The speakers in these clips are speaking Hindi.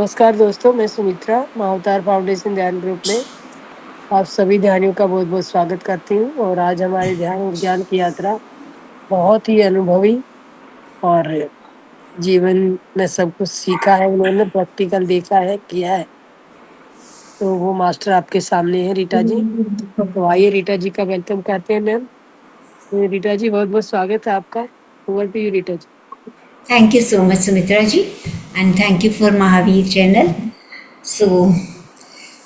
नमस्कार दोस्तों, मैं सुमित्रा महाअवतार फाउंडेशन ध्यान ग्रुप में आप सभी ध्यानियों का बहुत-बहुत स्वागत करती हूँ। और आज हमारी ध्यान और ज्ञान की यात्रा बहुत ही अनुभवी और जीवन में सब कुछ सीखा है, उन्होंने प्रैक्टिकल देखा है, किया है। तो वो मास्टर आपके सामने है रीटा जी। तो आइए रीटा जी का वेलकम करते हैं मैम। तो रीटा जी बहुत-बहुत स्वागत है आपका। Over to you Rita ji. Thank you so much, Sumitra ji, and thank you for Mahavir channel. So,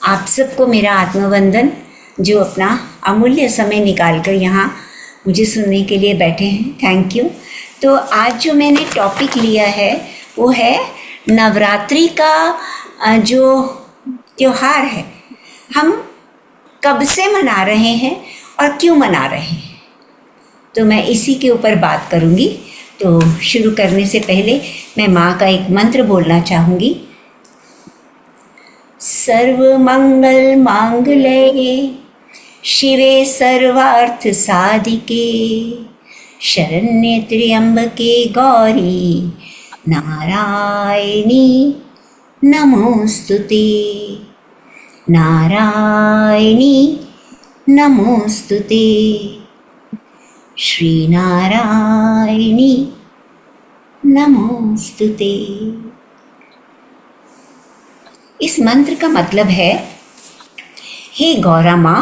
आप सबको मेरा आत्मवंदन, जो अपना अमूल्य समय निकाल कर यहाँ मुझे सुनने के लिए बैठे हैं। Thank you. तो आज जो मैंने टॉपिक लिया है वो है नवरात्रि का जो त्योहार है, हम कब से मना रहे हैं और क्यों मना रहे हैं। तो मैं इसी के ऊपर बात करूँगी। तो शुरू करने से पहले मैं माँ का एक मंत्र बोलना चाहूँगी। सर्वमंगल मांगल्ये शिवे सर्वार्थ साधिके शरण्ये त्र्यंबके गौरी नारायणी नमोस्तुते। नारायणी नमोस्तुते। श्रीनारायणी नमोस्तुते। इस मंत्र का मतलब है, हे गौरा माँ,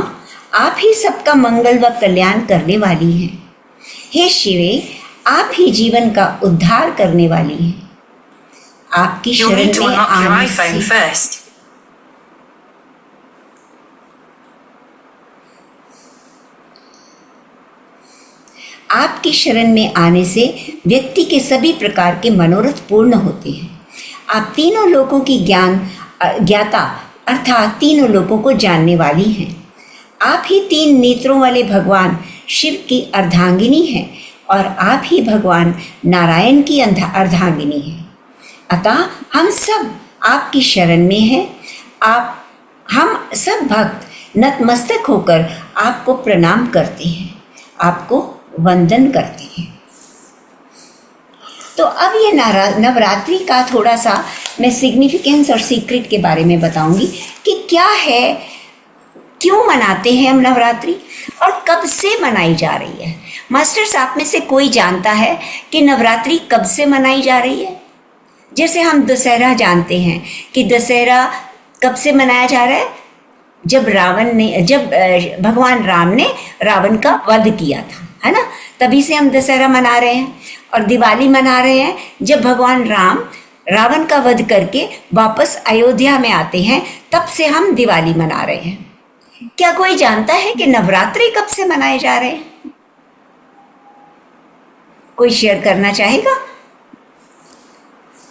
आप ही सबका मंगल व कल्याण करने वाली हैं। हे शिवे, आप ही जीवन का उद्धार करने वाली हैं। आपकी शरण में आने से आपकी शरण में आने से व्यक्ति के सभी प्रकार के मनोरथ पूर्ण होते हैं। आप तीनों लोगों की ज्ञाता अर्थात तीनों लोगों को जानने वाली हैं। आप ही तीन नेत्रों वाले भगवान शिव की अर्धांगिनी हैं और आप ही भगवान नारायण की अर्धांगिनी हैं। अतः हम सब आपकी शरण में हैं। हम सब भक्त नतमस्तक होकर आपको प्रणाम करते हैं, आपको वंदन करते हैं। तो अब ये नवरात्रि का थोड़ा सा मैं सिग्निफिकेंस और सीक्रेट के बारे में बताऊंगी कि क्या है, क्यों मनाते हैं हम नवरात्रि और कब से मनाई जा रही है। मास्टर्स, आप में से कोई जानता है कि नवरात्रि कब से मनाई जा रही है? जैसे हम दशहरा जानते हैं कि दशहरा कब से मनाया जा रहा है, जब भगवान राम ने रावण का वध किया था, है ना। तभी से हम दशहरा मना रहे हैं। और दिवाली मना रहे हैं जब भगवान राम रावण का वध करके वापस अयोध्या में आते हैं, तब से हम दिवाली मना रहे हैं। क्या कोई जानता है कि नवरात्रि कब से मनाए जा रहे हैं? कोई शेयर करना चाहेगा?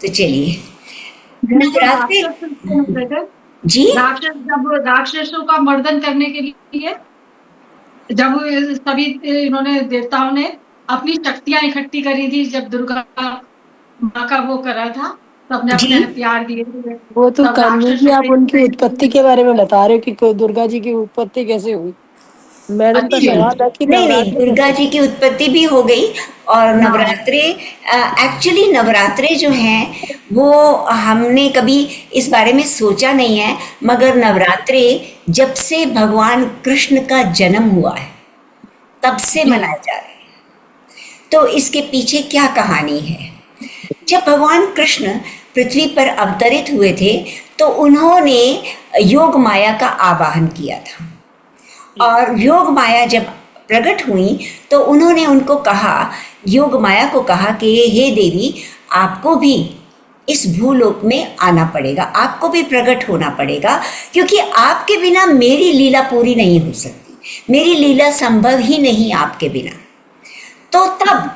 तो चलिए, नवरात्रि जी, जब राक्षसों का मर्दन करने के लिए जब सभी इन्होंने देवताओं ने अपनी शक्तियां इकट्ठी करी थी, जब दुर्गा माँ का वो करा था, सबने अपने हथियार दिए थे। वो तो कान्हा जी, आप उनकी उत्पत्ति के बारे में बता रहे हो कि दुर्गा जी की उत्पत्ति कैसे हुई। मैडम का सवाल है कि नहीं, दुर्गा जी की उत्पत्ति भी हो गई। और नवरात्रे, एक्चुअली नवरात्रे जो हैं वो हमने कभी इस बारे में सोचा नहीं है, मगर नवरात्रे जब से भगवान कृष्ण का जन्म हुआ है तब से मनाए जा रहे हैं। तो इसके पीछे क्या कहानी है? जब भगवान कृष्ण पृथ्वी पर अवतरित हुए थे तो उन्होंने योग माया का आवाहन किया था। और योग माया जब प्रकट हुई तो उन्होंने उनको कहा, योग माया को कहा कि हे देवी, आपको भी इस भूलोक में आना पड़ेगा, आपको भी प्रकट होना पड़ेगा, क्योंकि आपके बिना मेरी लीला पूरी नहीं हो सकती, मेरी लीला संभव ही नहीं आपके बिना। तो तब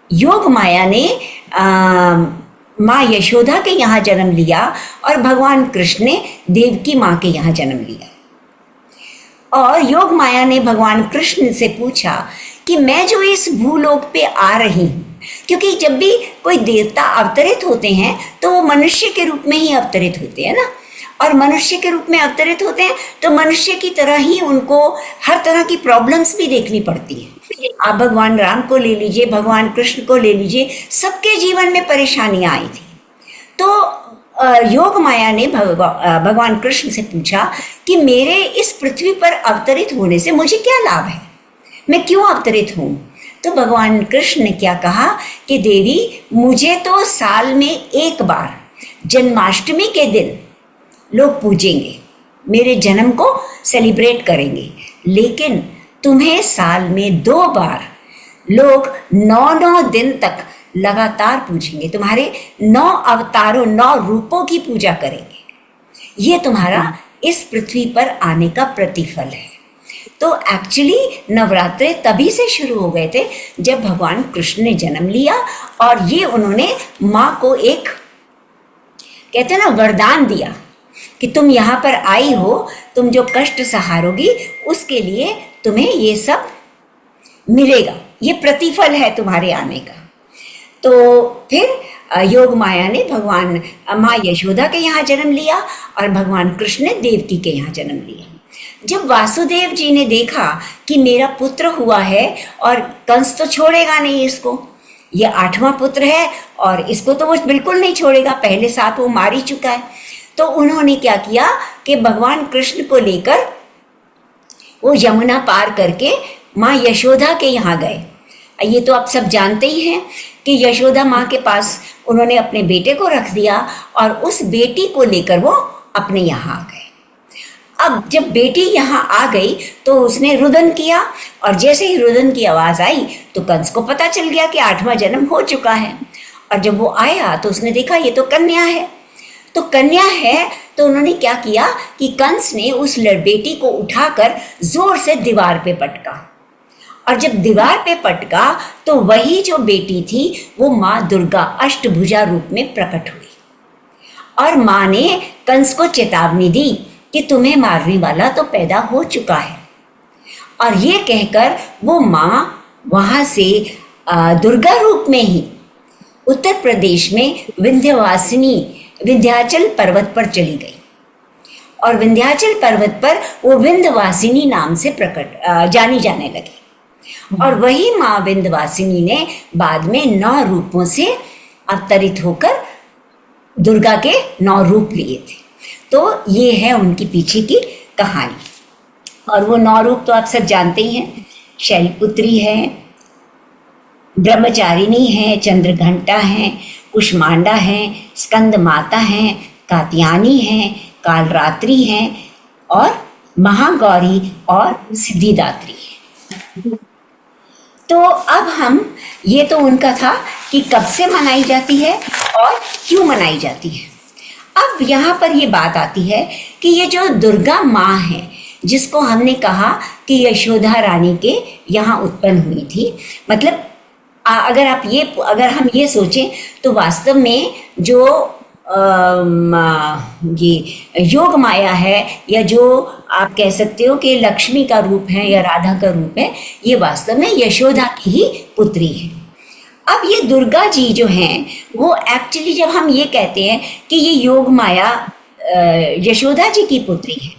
योग माया ने माँ यशोदा के यहाँ जन्म लिया और भगवान कृष्ण ने देवकी माँ के यहाँ जन्म लिया। और योग माया ने भगवान कृष्ण से पूछा कि मैं जो इस भूलोक पे आ रही हूँ, क्योंकि जब भी कोई देवता अवतरित होते हैं तो वो मनुष्य के रूप में ही अवतरित होते हैं ना, और मनुष्य के रूप में अवतरित होते हैं तो मनुष्य की तरह ही उनको हर तरह की प्रॉब्लम्स भी देखनी पड़ती है। आप भगवान राम को ले लीजिए, भगवान कृष्ण को ले लीजिए, सबके जीवन में परेशानियां आई थी। तो योग माया ने भगवान कृष्ण से पूछा कि मेरे इस पृथ्वी पर अवतरित होने से मुझे क्या लाभ है, मैं क्यों अवतरित हूँ। तो भगवान कृष्ण ने क्या कहा कि देवी, मुझे तो साल में एक बार जन्माष्टमी के दिन लोग पूजेंगे, मेरे जन्म को सेलिब्रेट करेंगे, लेकिन तुम्हें साल में 2 बार लोग 9 दिन तक लगातार पूजेंगे, तुम्हारे 9 अवतारों 9 रूपों की पूजा करेंगे। ये तुम्हारा इस पृथ्वी पर आने का प्रतिफल है। तो एक्चुअली नवरात्रे तभी से शुरू हो गए थे जब भगवान कृष्ण ने जन्म लिया, और ये उन्होंने माँ को एक, कहते हैं ना, वरदान दिया कि तुम यहाँ पर आई हो, तुम जो कष्ट सहारोगी उसके लिए तुम्हें ये सब मिलेगा, ये प्रतिफल है तुम्हारे आने का। तो फिर योग माया ने भगवान माँ यशोदा के यहाँ जन्म लिया और भगवान कृष्ण ने देवकी के यहाँ जन्म लिया। जब वासुदेव जी ने देखा कि मेरा पुत्र हुआ है और कंस तो छोड़ेगा नहीं इसको, ये 8वां पुत्र है और इसको तो वो बिल्कुल नहीं छोड़ेगा, पहले 7 वो मार ही चुका है, तो उन्होंने क्या किया कि भगवान कृष्ण को लेकर वो यमुना पार करके माँ यशोदा के यहाँ गए। ये तो आप सब जानते ही हैं कि यशोदा माँ के पास उन्होंने अपने बेटे को रख दिया और उस बेटी को लेकर वो अपने यहाँ आ गए। अब जब बेटी यहाँ आ गई तो उसने रुदन किया, और जैसे ही रुदन की आवाज़ आई तो कंस को पता चल गया कि 8वां जन्म हो चुका है। और जब वो आया तो उसने देखा ये तो कन्या है, तो कन्या है तो उन्होंने क्या किया कि कंस ने उस बेटी को उठाकर जोर से दीवार पे पटका, और जब दीवार पे पटका तो वही जो बेटी थी वो माँ दुर्गा अष्टभुजा रूप में प्रकट हुई, और माँ ने कंस को चेतावनी दी कि तुम्हें मारने वाला तो पैदा हो चुका है। और ये कहकर वो माँ वहाँ से दुर्गा रूप में ही उत्तर प्रदेश में विंध्याचल पर्वत पर चली गई, और विंध्याचल पर्वत पर वो विंध्यवासिनी नाम से जानी जाने लगी। और वही माँ विंध्यवासिनी ने बाद में 9 रूपों से अवतरित होकर दुर्गा के 9 रूप लिए थे। तो ये है उनकी पीछे की कहानी। और वो 9 रूप तो आप सब जानते ही हैं, शैलपुत्री है, ब्रह्मचारिणी है, चंद्रघंटा है, कुष्मांडा है, स्कंद माता है, कात्यायनी है, कालरात्रि है, और महागौरी और सिद्धिदात्री है। तो अब हम, ये तो उनका था कि कब से मनाई जाती है और क्यों मनाई जाती है। अब यहाँ पर ये बात आती है कि ये जो दुर्गा माँ है, जिसको हमने कहा कि यशोदा रानी के यहाँ उत्पन्न हुई थी, मतलब अगर हम ये सोचें तो वास्तव में जो ये योग माया है, या जो आप कह सकते हो कि लक्ष्मी का रूप है या राधा का रूप है, ये वास्तव में यशोदा की ही पुत्री है। अब ये दुर्गा जी जो हैं वो एक्चुअली, जब हम ये कहते हैं कि ये योग माया यशोदा जी की पुत्री है,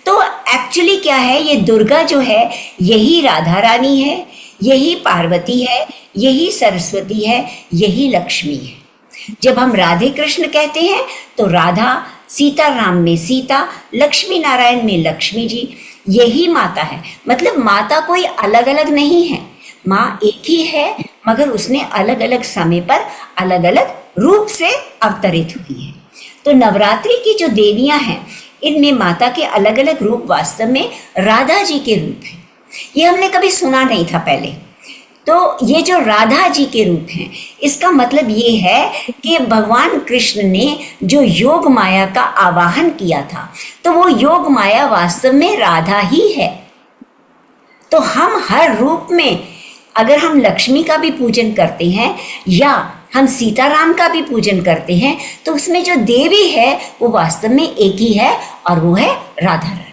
तो एक्चुअली क्या है, ये दुर्गा जो है यही राधा रानी है, यही पार्वती है, यही सरस्वती है, यही लक्ष्मी है। जब हम राधे कृष्ण कहते हैं तो राधा, सीताराम में सीता, लक्ष्मी नारायण में लक्ष्मी जी, यही माता है। मतलब माता कोई अलग अलग नहीं है, माँ एक ही है, मगर उसने अलग अलग समय पर अलग अलग रूप से अवतरित हुई है। तो नवरात्रि की जो देवियां हैं, इनमें माता के अलग अलग रूप वास्तव में राधा जी के रूप हैं। ये हमने कभी सुना नहीं था पहले। तो ये जो राधा जी के रूप हैं, इसका मतलब ये है कि भगवान कृष्ण ने जो योग माया का आवाहन किया था, तो वो योग माया वास्तव में राधा ही है। तो हम हर रूप में, अगर हम लक्ष्मी का भी पूजन करते हैं या हम सीताराम का भी पूजन करते हैं, तो उसमें जो देवी है वो वास्तव में एक ही है, और वो है राधा रानी।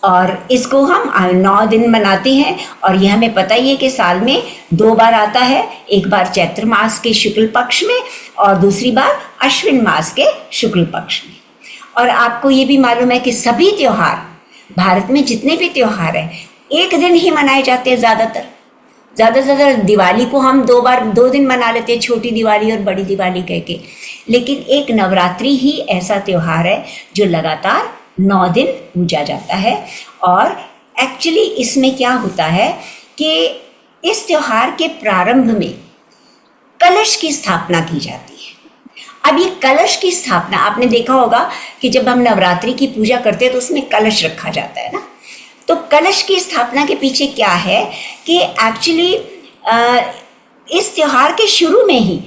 और इसको हम 9 दिन मनाते हैं, और यह हमें पता ही है कि साल में 2 बार आता है, एक बार चैत्र मास के शुक्ल पक्ष में और दूसरी बार अश्विन मास के शुक्ल पक्ष में। और आपको ये भी मालूम है कि सभी त्योहार, भारत में जितने भी त्योहार हैं, एक दिन ही मनाए जाते हैं। ज़्यादा से ज़्यादा दिवाली को हम 2 दिन मना लेते हैं, छोटी दिवाली और बड़ी दिवाली कह के। लेकिन एक नवरात्रि ही ऐसा त्योहार है जो लगातार 9 दिन पूजा जाता है। और एक्चुअली इसमें क्या होता है कि इस त्योहार के प्रारंभ में कलश की स्थापना की जाती है। अब ये कलश की स्थापना आपने देखा होगा कि जब हम नवरात्रि की पूजा करते हैं तो उसमें कलश रखा जाता है ना। तो कलश की स्थापना के पीछे क्या है कि एक्चुअली इस त्योहार के शुरू में ही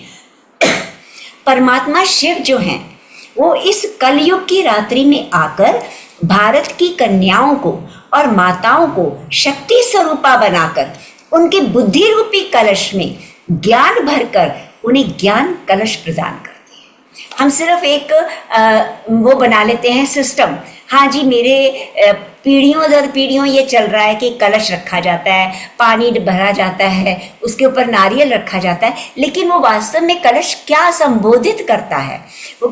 परमात्मा शिव जो हैं वो इस कलयुग की रात्रि में आकर भारत की कन्याओं को और माताओं को शक्ति स्वरूपा बनाकर उनके बुद्धि रूपी कलश में ज्ञान भरकर उन्हें ज्ञान कलश प्रदान करते हैं। हम सिर्फ एक वो बना लेते हैं सिस्टम, हाँ जी मेरे पीढ़ियों दर पीढ़ियों ये चल रहा है कि कलश रखा जाता है, पानी भरा जाता है, उसके ऊपर नारियल रखा जाता है, लेकिन वो वास्तव में कलश क्या संबोधित करता है? वो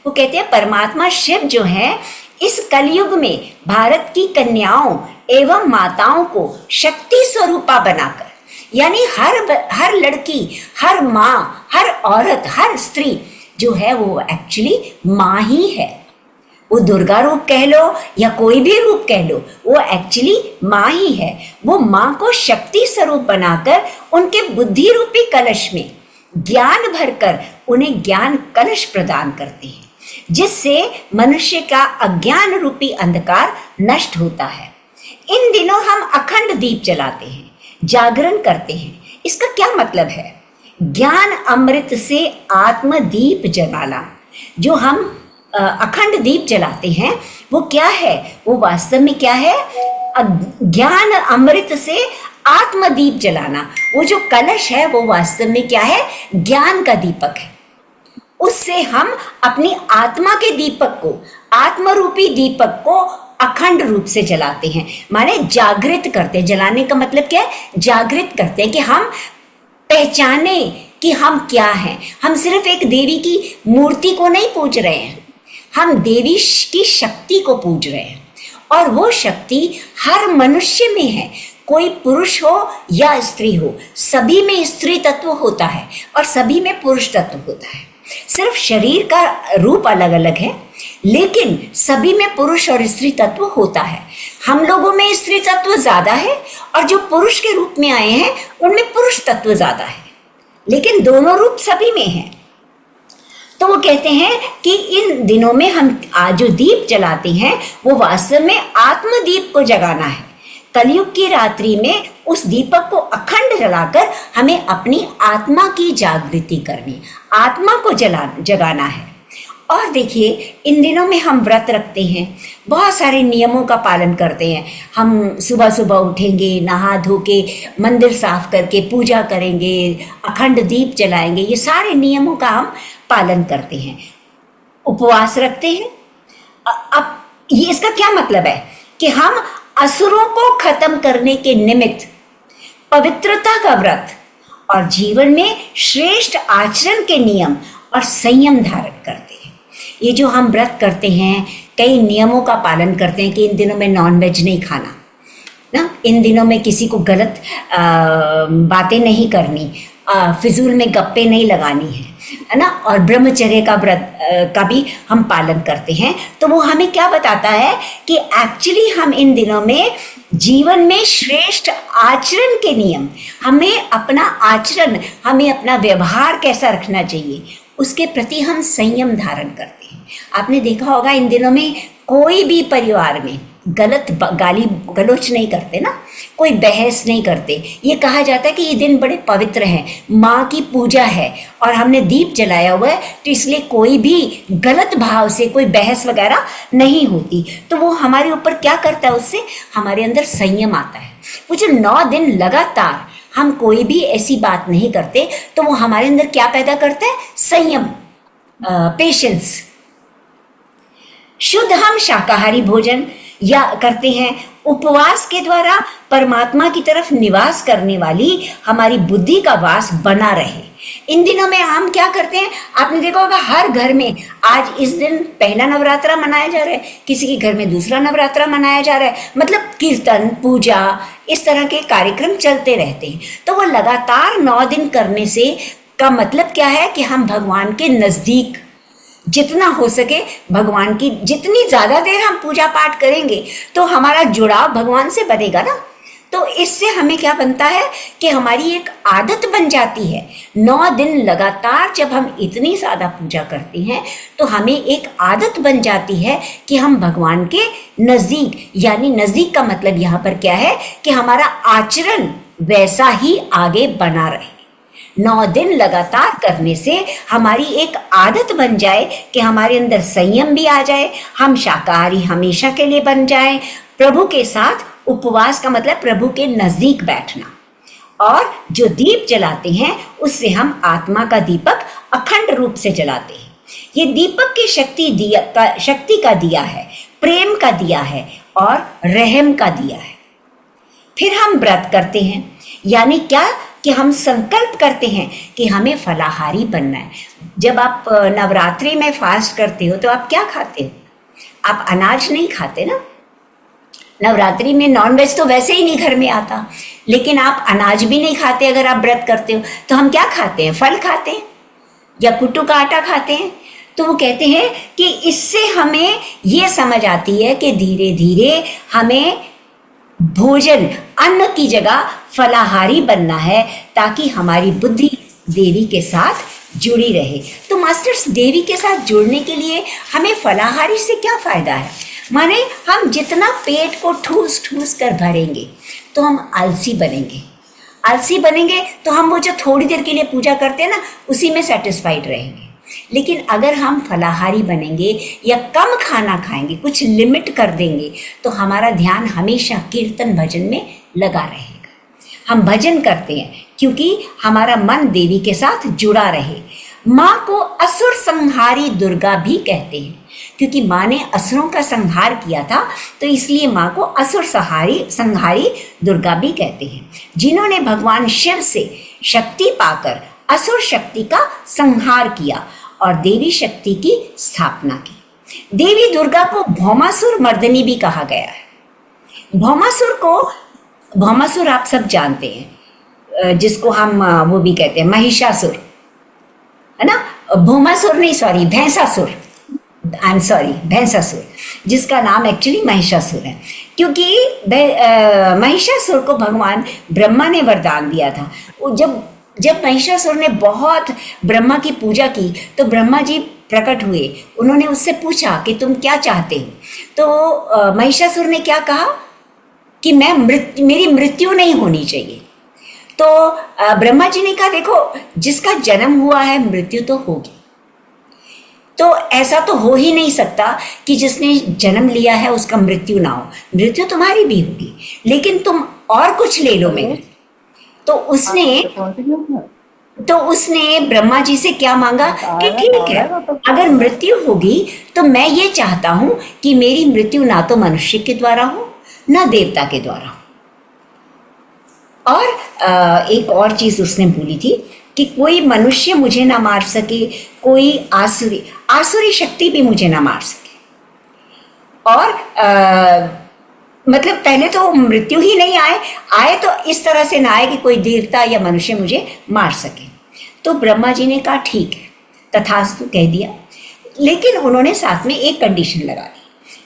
कहते हैं परमात्मा शिव जो है इस कलयुग में भारत की कन्याओं एवं माताओं को शक्ति स्वरूपा बनाकर, यानी हर लड़की, हर माँ, हर औरत, हर स्त्री जो है वो एक्चुअली माँ ही है। वो दुर्गा रूप कह लो या कोई भी रूप कह लो, वो एक्चुअली माँ ही है। वो माँ को शक्ति स्वरूप बनाकर उनके बुद्धि रूपी कलश में ज्ञान भरकर उन्हें ज्ञान कलश प्रदान करते हैं, जिससे मनुष्य का अज्ञान रूपी अंधकार नष्ट होता है। इन दिनों हम अखंड दीप जलाते हैं, जागरण करते हैं। इसका क्या मतलब है? ज्ञान अमृत से आत्मदीप जलाना। जो हम अखंड दीप जलाते हैं वो क्या है? वो वास्तव में क्या है? ज्ञान अमृत से आत्मदीप जलाना। वो जो कलश है वो वास्तव में क्या है? ज्ञान का दीपक है। उससे हम अपनी आत्मा के दीपक को, आत्मरूपी दीपक को अखंड रूप से जलाते हैं, माने जागृत करते हैं। जलाने का मतलब क्या है? जागृत करते हैं कि हम पहचाने कि हम क्या हैं। हम सिर्फ एक देवी की मूर्ति को नहीं पूज रहे हैं, हम देवी की शक्ति को पूज रहे हैं। और वो शक्ति हर मनुष्य में है, कोई पुरुष हो या स्त्री हो, सभी में स्त्री तत्व होता है और सभी में पुरुष तत्व होता है। सिर्फ शरीर का रूप अलग अलग है, लेकिन सभी में पुरुष और स्त्री तत्व होता है। हम लोगों में स्त्री तत्व ज्यादा है और जो पुरुष के रूप में आए हैं उनमें पुरुष तत्व ज्यादा है, लेकिन दोनों रूप सभी में हैं। तो वो कहते हैं कि इन दिनों में हम जो दीप जलाते हैं वो वास्तव में आत्मदीप को जगाना है। कलयुग की रात्रि में उस दीपक को अखंड जलाकर हमें अपनी आत्मा की जागृति करनी, आत्मा को जगाना है। और देखिए इन दिनों में हम व्रत रखते हैं, बहुत सारे नियमों का पालन करते हैं। हम सुबह सुबह उठेंगे, नहा धो के मंदिर साफ करके पूजा करेंगे, अखंड दीप जलाएंगे, ये सारे नियमों का हम पालन करते हैं। उपवास रखते हैं। अब ये इसका क्या मतलब है कि हम असुरों को खत्म करने के निमित्त पवित्रता का व्रत और जीवन में श्रेष्ठ आचरण के नियम और संयम धारण करते हैं। ये जो हम व्रत करते हैं, कई नियमों का पालन करते हैं कि इन दिनों में नॉनवेज नहीं खाना ना, इन दिनों में किसी को गलत बातें नहीं करनी, फिजूल में गप्पे नहीं लगानी है ना, और ब्रह्मचर्य का व्रत का भी हम पालन करते हैं। तो वो हमें क्या बताता है कि एक्चुअली हम इन दिनों में जीवन में श्रेष्ठ आचरण के नियम, हमें अपना आचरण, हमें अपना व्यवहार कैसा रखना चाहिए, उसके प्रति हम संयम धारण करते हैं। आपने देखा होगा इन दिनों में कोई भी परिवार में गलत गाली गलोच नहीं करते ना, कोई बहस नहीं करते। ये कहा जाता है कि ये दिन बड़े पवित्र हैं, माँ की पूजा है और हमने दीप जलाया हुआ है, तो इसलिए कोई भी गलत भाव से कोई बहस वगैरह नहीं होती। तो वो हमारे ऊपर क्या करता है? उससे हमारे अंदर संयम आता है। वो जो 9 दिन लगातार हम कोई भी ऐसी बात नहीं करते, तो वो हमारे अंदर क्या पैदा करता है? संयम, पेशेंस। शुद्ध हम शाकाहारी भोजन या करते हैं, उपवास के द्वारा परमात्मा की तरफ निवास करने वाली हमारी बुद्धि का वास बना रहे। इन दिनों में हम क्या करते हैं, आपने देखा होगा हर घर में आज इस दिन पहला नवरात्रा मनाया जा रहा है, किसी के घर में दूसरा नवरात्रा मनाया जा रहा है, मतलब कीर्तन पूजा इस तरह के कार्यक्रम चलते रहते हैं। तो वो लगातार 9 दिन करने से का मतलब क्या है कि हम भगवान के नजदीक जितना हो सके, भगवान की जितनी ज्यादा देर हम पूजा पाठ करेंगे तो हमारा जुड़ाव भगवान से बनेगा ना। तो इससे हमें क्या बनता है कि हमारी एक आदत बन जाती है। 9 दिन लगातार जब हम इतनी ज्यादा पूजा करते हैं तो हमें एक आदत बन जाती है कि हम भगवान के नजदीक, यानी नजदीक का मतलब यहाँ पर क्या है कि हमारा आचरण वैसा ही आगे बना रहे। 9 दिन लगातार करने से हमारी एक आदत बन जाए कि हमारे अंदर संयम भी आ जाए, हम शाकाहारी हमेशा के लिए बन जाए। प्रभु के साथ उपवास का मतलब प्रभु के नजदीक बैठना, और जो दीप जलाते हैं उससे हम आत्मा का दीपक अखंड रूप से जलाते हैं। ये दीपक की शक्ति का दिया है, प्रेम का दिया है और रहम का दिया है। फिर हम व्रत करते हैं, यानी क्या कि हम संकल्प करते हैं कि हमें फलाहारी बनना है। जब आप नवरात्रि में फास्ट करते हो तो आप क्या खाते हो? आप अनाज नहीं खाते ना। नवरात्रि में नॉनवेज तो वैसे ही नहीं घर में आता, लेकिन आप अनाज भी नहीं खाते अगर आप व्रत करते हो। तो हम क्या खाते हैं? फल खाते हैं या कुट्टू का आटा खाते हैं। तो वो कहते हैं कि इससे हमें ये समझ आती है कि धीरे धीरे हमें भोजन, अन्न की जगह फलाहारी बनना है ताकि हमारी बुद्धि देवी के साथ जुड़ी रहे। तो मास्टर्स, देवी के साथ जुड़ने के लिए हमें फलाहारी से क्या फायदा है? माने हम जितना पेट को ठूस ठूस कर भरेंगे तो हम आलसी बनेंगे। आलसी बनेंगे तो हम वो जो थोड़ी देर के लिए पूजा करते हैं ना, उसी में सेटिस्फाइड रहेंगे। लेकिन अगर हम फलाहारी बनेंगे या कम खाना खाएंगे, कुछ लिमिट कर देंगे, तो हमारा ध्यान हमेशा कीर्तन भजन में लगा रहेगा। हम भजन करते हैं क्योंकि हमारा मन देवी के साथ जुड़ा रहे। माँ को असुर संहारी दुर्गा भी कहते हैं, क्योंकि माँ ने असुरों का संहार किया था, तो इसलिए माँ को असुर संहारी दुर्गा भी कहते हैं। जिन्होंने भगवान शिव से शक्ति पाकर असुर शक्ति का संहार किया और देवी शक्ति की स्थापना की। देवी दुर्गा को भौमासुर मर्दनी भी कहा गया है। भौमासुर आप सब जानते हैं, जिसको हम वो भी कहते हैं महिषासुर, है ना। भौमासुर नहीं, sorry, Bhainsasur, I am sorry, Bhainsasur, जिसका नाम एक्चुअली महिषासुर है। क्योंकि महिषासुर को भगवान ब्रह्मा ने वरदान दिया था। जब महिषासुर ने बहुत ब्रह्मा की पूजा की तो ब्रह्मा जी प्रकट हुए। उन्होंने उससे पूछा कि तुम क्या चाहते हो? तो महिषासुर ने क्या कहा कि मेरी मृत्यु नहीं होनी चाहिए। तो ब्रह्मा जी ने कहा, देखो, जिसका जन्म हुआ है मृत्यु तो होगी, तो ऐसा तो हो ही नहीं सकता कि जिसने जन्म लिया है उसका मृत्यु ना हो। मृत्यु तुम्हारी भी होगी, लेकिन तुम और कुछ ले लो मेरे। तो उसने ब्रह्मा जी से क्या मांगा कि ठीक है, अगर मृत्यु होगी तो मैं ये चाहता हूं कि मेरी मृत्यु ना तो मनुष्य के द्वारा हो ना देवता के द्वारा हो। और एक और चीज उसने बोली थी कि कोई मनुष्य मुझे ना मार सके, कोई आसुरी शक्ति भी मुझे ना मार सके। और मतलब पहले तो मृत्यु ही नहीं आए तो इस तरह से ना आए कि कोई देवता या मनुष्य मुझे मार सके। तो ब्रह्मा जी ने कहा ठीक है, तथास्तु कह दिया। लेकिन उन्होंने साथ में एक कंडीशन लगा दी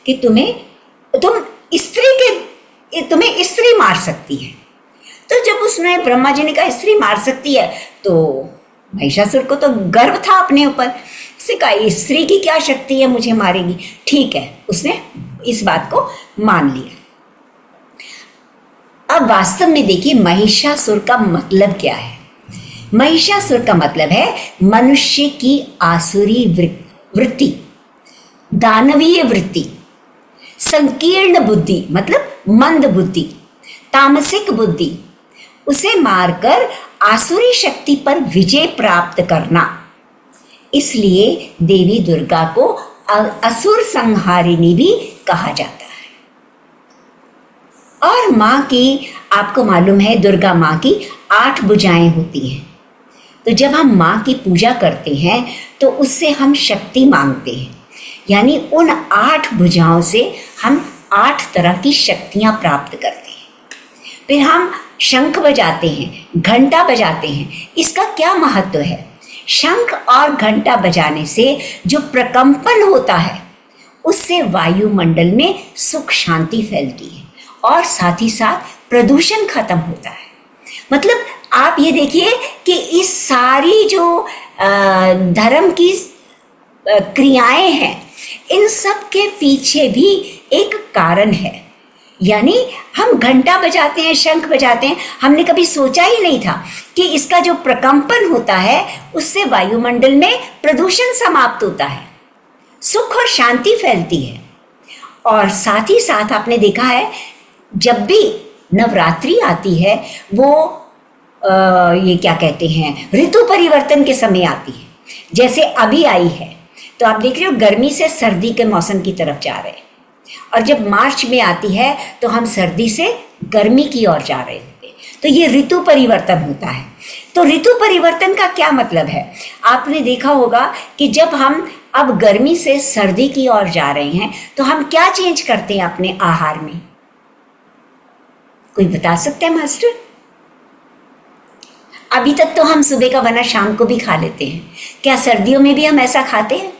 कि तुम्हें स्त्री मार सकती है। तो जब उसने ब्रह्मा जी ने कहा स्त्री मार सकती है, तो महिषासुर को तो गर्व था अपने ऊपर। उसने कहा स्त्री की क्या शक्ति है, मुझे मारेगी। ठीक है, उसने इस बात को मान लिया। अब वास्तव में देखिए महिषासुर का मतलब क्या है। महिषासुर का मतलब है मनुष्य की आसुरी वृत्ति, दानवीय वृत्ति, संकीर्ण बुद्धि मतलब मंद बुद्धि, तामसिक बुद्धि, उसे मारकर आसुरी शक्ति पर विजय प्राप्त करना। इसलिए देवी दुर्गा को असुर संहारिणी भी कहा जाता है। और माँ की, आपको मालूम है दुर्गा माँ की 8 भुजाएं होती हैं। तो जब हम माँ की पूजा करते हैं तो उससे हम शक्ति मांगते हैं, यानी उन 8 भुजाओं से हम 8 तरह की शक्तियाँ प्राप्त करते हैं। फिर हम शंख बजाते हैं, घंटा बजाते हैं। इसका क्या महत्व है? शंख और घंटा बजाने से जो प्रकंपन होता है उससे वायुमंडल में सुख शांति फैलती है और साथ ही साथ प्रदूषण खत्म होता है। मतलब आप ये देखिए कि इस सारी जो धर्म की क्रियाएं हैं, इन सब के पीछे भी एक कारण है। यानी हम घंटा बजाते हैं, शंख बजाते हैं, हमने कभी सोचा ही नहीं था कि इसका जो प्रकंपन होता है उससे वायुमंडल में प्रदूषण समाप्त होता है, सुख और शांति फैलती है। और साथ ही साथ आपने देखा है जब भी नवरात्रि आती है वो ये क्या कहते हैं, ऋतु परिवर्तन के समय आती है। जैसे अभी आई है तो आप देख रहे हो गर्मी से सर्दी के मौसम की तरफ जा रहे हैं, और जब मार्च में आती है तो हम सर्दी से गर्मी की ओर जा रहे होते हैं। तो ये ऋतु परिवर्तन होता है। तो ऋतु परिवर्तन का क्या मतलब है? आपने देखा होगा कि जब हम अब गर्मी से सर्दी की ओर जा रहे हैं तो हम क्या चेंज करते हैं अपने आहार में? कोई बता सकते हैं मास्टर? अभी तक तो हम सुबह का वरना शाम को भी खा लेते हैं, क्या सर्दियों में भी हम ऐसा खाते हैं?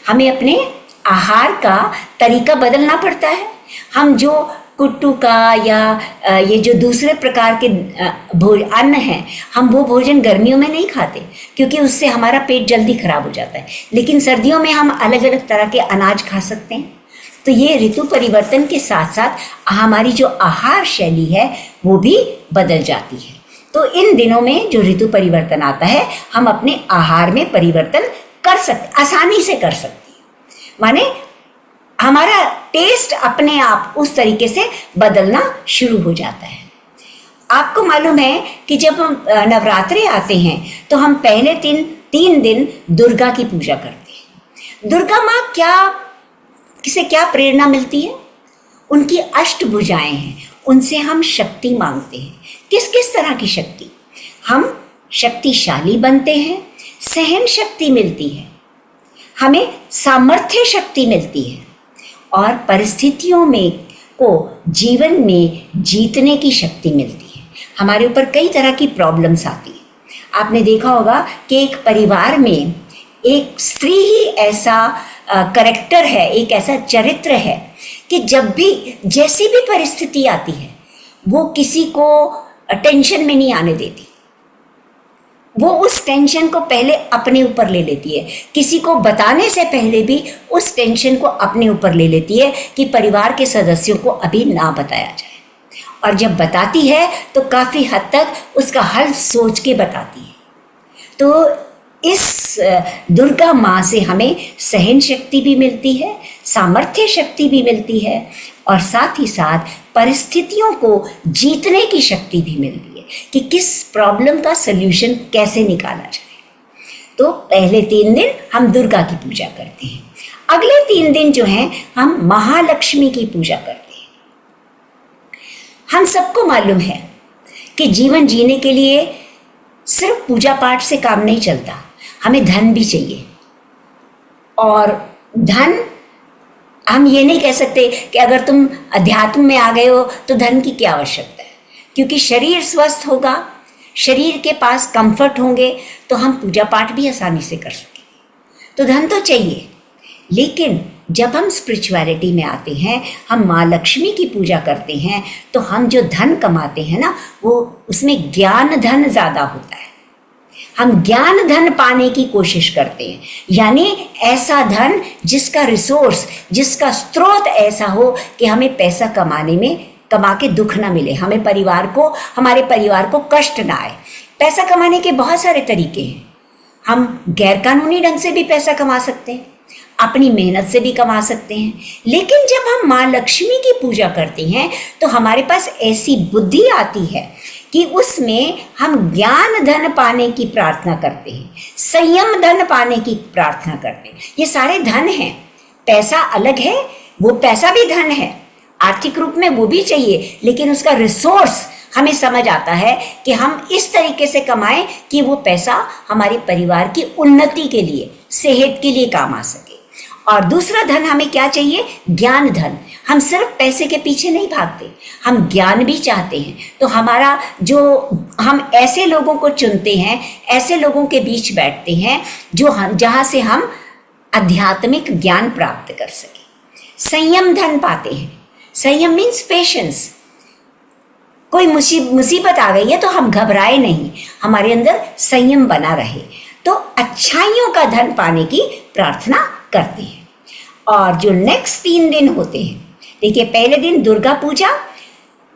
हमें अपने आहार का तरीका बदलना पड़ता है। हम जो कुट्टू का या ये जो दूसरे प्रकार के अन्न हैं, हम वो भोजन गर्मियों में नहीं खाते क्योंकि उससे हमारा पेट जल्दी खराब हो जाता है। लेकिन सर्दियों में हम अलग अलग तरह के अनाज खा सकते हैं। तो ये ऋतु परिवर्तन के साथ साथ हमारी जो आहार शैली है वो भी बदल जाती है। तो इन दिनों में जो ऋतु परिवर्तन आता है, हम अपने आहार में परिवर्तन कर सकते, आसानी से कर सकते हैं। माने हमारा टेस्ट अपने आप उस तरीके से बदलना शुरू हो जाता है। आपको मालूम है कि जब हम नवरात्रे आते हैं तो हम पहले 3 दिन दुर्गा की पूजा करते हैं। दुर्गा माँ किसे क्या प्रेरणा मिलती है? उनकी 8 भुजाएं हैं, उनसे हम शक्ति मांगते हैं। किस किस तरह की शक्ति? हम शक्तिशाली बनते हैं, सहन शक्ति मिलती है, हमें सामर्थ्य शक्ति मिलती है, और परिस्थितियों में को जीवन में जीतने की शक्ति मिलती है। हमारे ऊपर कई तरह की प्रॉब्लम्स आती है। आपने देखा होगा कि एक परिवार में एक स्त्री ही ऐसा करेक्टर है, एक ऐसा चरित्र है कि जब भी जैसी भी परिस्थिति आती है वो किसी को टेंशन में नहीं आने देती। वो उस टेंशन को पहले अपने ऊपर ले लेती है, किसी को बताने से पहले भी उस टेंशन को अपने ऊपर ले लेती है कि परिवार के सदस्यों को अभी ना बताया जाए। और जब बताती है तो काफ़ी हद तक उसका हल सोच के बताती है। तो इस दुर्गा माँ से हमें सहन शक्ति भी मिलती है, सामर्थ्य शक्ति भी मिलती है, और साथ ही साथ परिस्थितियों को जीतने की शक्ति भी मिलती है कि किस प्रॉब्लम का सल्यूशन कैसे निकाला जाए। तो पहले 3 दिन हम दुर्गा की पूजा करते हैं। अगले 3 दिन जो हैं हम महालक्ष्मी की पूजा करते हैं। हम सबको मालूम है कि जीवन जीने के लिए सिर्फ पूजा पाठ से काम नहीं चलता, हमें धन भी चाहिए। और धन, हम ये नहीं कह सकते कि अगर तुम अध्यात्म में आ गए हो तो धन की क्या आवश्यकता है, क्योंकि शरीर स्वस्थ होगा, शरीर के पास कंफर्ट होंगे तो हम पूजा पाठ भी आसानी से कर सकेंगे। तो धन तो चाहिए, लेकिन जब हम स्पिरिचुअलिटी में आते हैं, हम माँ लक्ष्मी की पूजा करते हैं, तो हम जो धन कमाते हैं ना, वो उसमें ज्ञान धन ज़्यादा होता है। हम ज्ञान धन पाने की कोशिश करते हैं, यानी ऐसा धन जिसका रिसोर्स, जिसका स्रोत ऐसा हो कि हमें पैसा कमा के दुख ना मिले, हमारे परिवार को कष्ट ना आए। पैसा कमाने के बहुत सारे तरीके हैं। हम गैर कानूनी ढंग से भी पैसा कमा सकते हैं, अपनी मेहनत से भी कमा सकते हैं। लेकिन जब हम माँ लक्ष्मी की पूजा करते हैं तो हमारे पास ऐसी बुद्धि आती है कि उसमें हम ज्ञान धन पाने की प्रार्थना करते हैं, संयम धन पाने की प्रार्थना करते हैं। ये सारे धन हैं, पैसा अलग है, वो पैसा भी धन है, आर्थिक रूप में वो भी चाहिए, लेकिन उसका रिसोर्स हमें समझ आता है कि हम इस तरीके से कमाएं कि वो पैसा हमारे परिवार की उन्नति के लिए, सेहत के लिए काम आ सके। और दूसरा धन हमें क्या चाहिए? ज्ञान धन। हम सिर्फ पैसे के पीछे नहीं भागते, हम ज्ञान भी चाहते हैं। तो हमारा जो, हम ऐसे लोगों को चुनते हैं, ऐसे लोगों के बीच बैठते हैं जो हम, जहाँ से हम आध्यात्मिक ज्ञान प्राप्त कर सके। संयम धन पाते हैं। संयम मीन्स पेशेंस। कोई मुसीबत आ गई है तो हम घबराए नहीं, हमारे अंदर संयम बना रहे। तो अच्छाइयों का धन पाने की प्रार्थना करते हैं। और जो नेक्स्ट 3 दिन होते हैं, देखिए पहले दिन दुर्गा पूजा,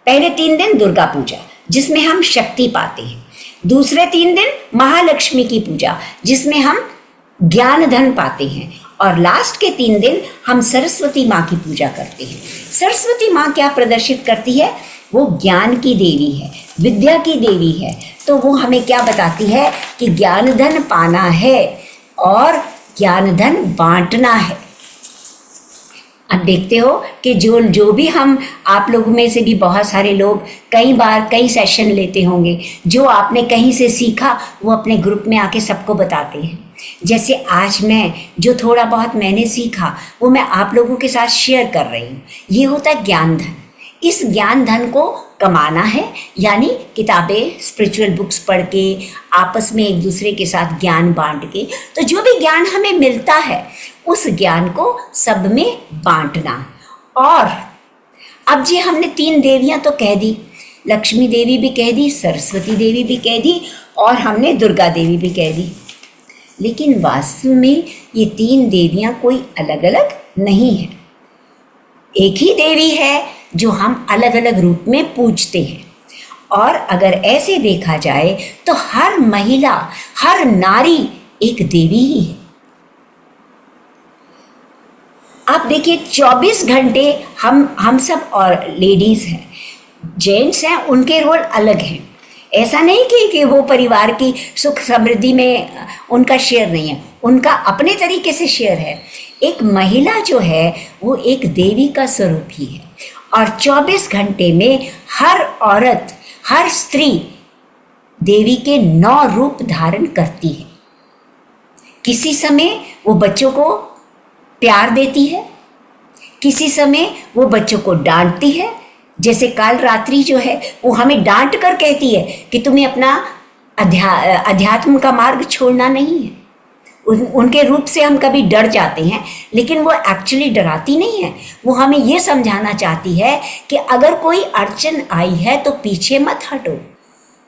पहले 3 दिन दुर्गा पूजा जिसमें हम शक्ति पाते हैं। दूसरे 3 दिन महालक्ष्मी की पूजा जिसमें हम ज्ञान धन पाते हैं। और लास्ट के 3 दिन हम सरस्वती माँ की पूजा करते हैं। सरस्वती माँ क्या प्रदर्शित करती है? वो ज्ञान की देवी है, विद्या की देवी है। तो वो हमें क्या बताती है कि ज्ञान धन पाना है और ज्ञान धन बांटना है। अब देखते हो कि जो भी हम, आप लोगों में से भी बहुत सारे लोग कई बार कई सेशन लेते होंगे, जो आपने कहीं से सीखा वो अपने ग्रुप में आके सबको बताते हैं। जैसे आज मैं जो थोड़ा बहुत मैंने सीखा वो मैं आप लोगों के साथ शेयर कर रही हूँ। ये होता है ज्ञान धन। इस ज्ञान धन को कमाना है, यानी किताबें, स्पिरिचुअल बुक्स पढ़ के, आपस में एक दूसरे के साथ ज्ञान बांट के। तो जो भी ज्ञान हमें मिलता है उस ज्ञान को सब में बांटना। और अब जी हमने 3 देवियां तो कह दी, लक्ष्मी देवी भी कह दी, सरस्वती देवी भी कह दी और हमने दुर्गा देवी भी कह दी। लेकिन वास्तव में ये 3 देवियां कोई अलग अलग नहीं है, एक ही देवी है जो हम अलग अलग रूप में पूजते हैं। और अगर ऐसे देखा जाए तो हर महिला, हर नारी एक देवी ही है। आप देखिए 24 घंटे हम सब, और लेडीज हैं, जेंट्स हैं, उनके रोल अलग हैं। ऐसा नहीं कि वो परिवार की सुख समृद्धि में उनका शेयर नहीं है, उनका अपने तरीके से शेयर है। एक महिला जो है वो एक देवी का स्वरूप ही है। और 24 घंटे में हर औरत, हर स्त्री देवी के 9 रूप धारण करती है। किसी समय वो बच्चों को प्यार देती है, किसी समय वो बच्चों को डांटती है। जैसे काल रात्रि जो है वो हमें डांट कर कहती है कि तुम्हें अपना अध्यात्म का मार्ग छोड़ना नहीं है। उनके रूप से हम कभी डर जाते हैं, लेकिन वो एक्चुअली डराती नहीं है। वो हमें ये समझाना चाहती है कि अगर कोई अड़चन आई है तो पीछे मत हटो,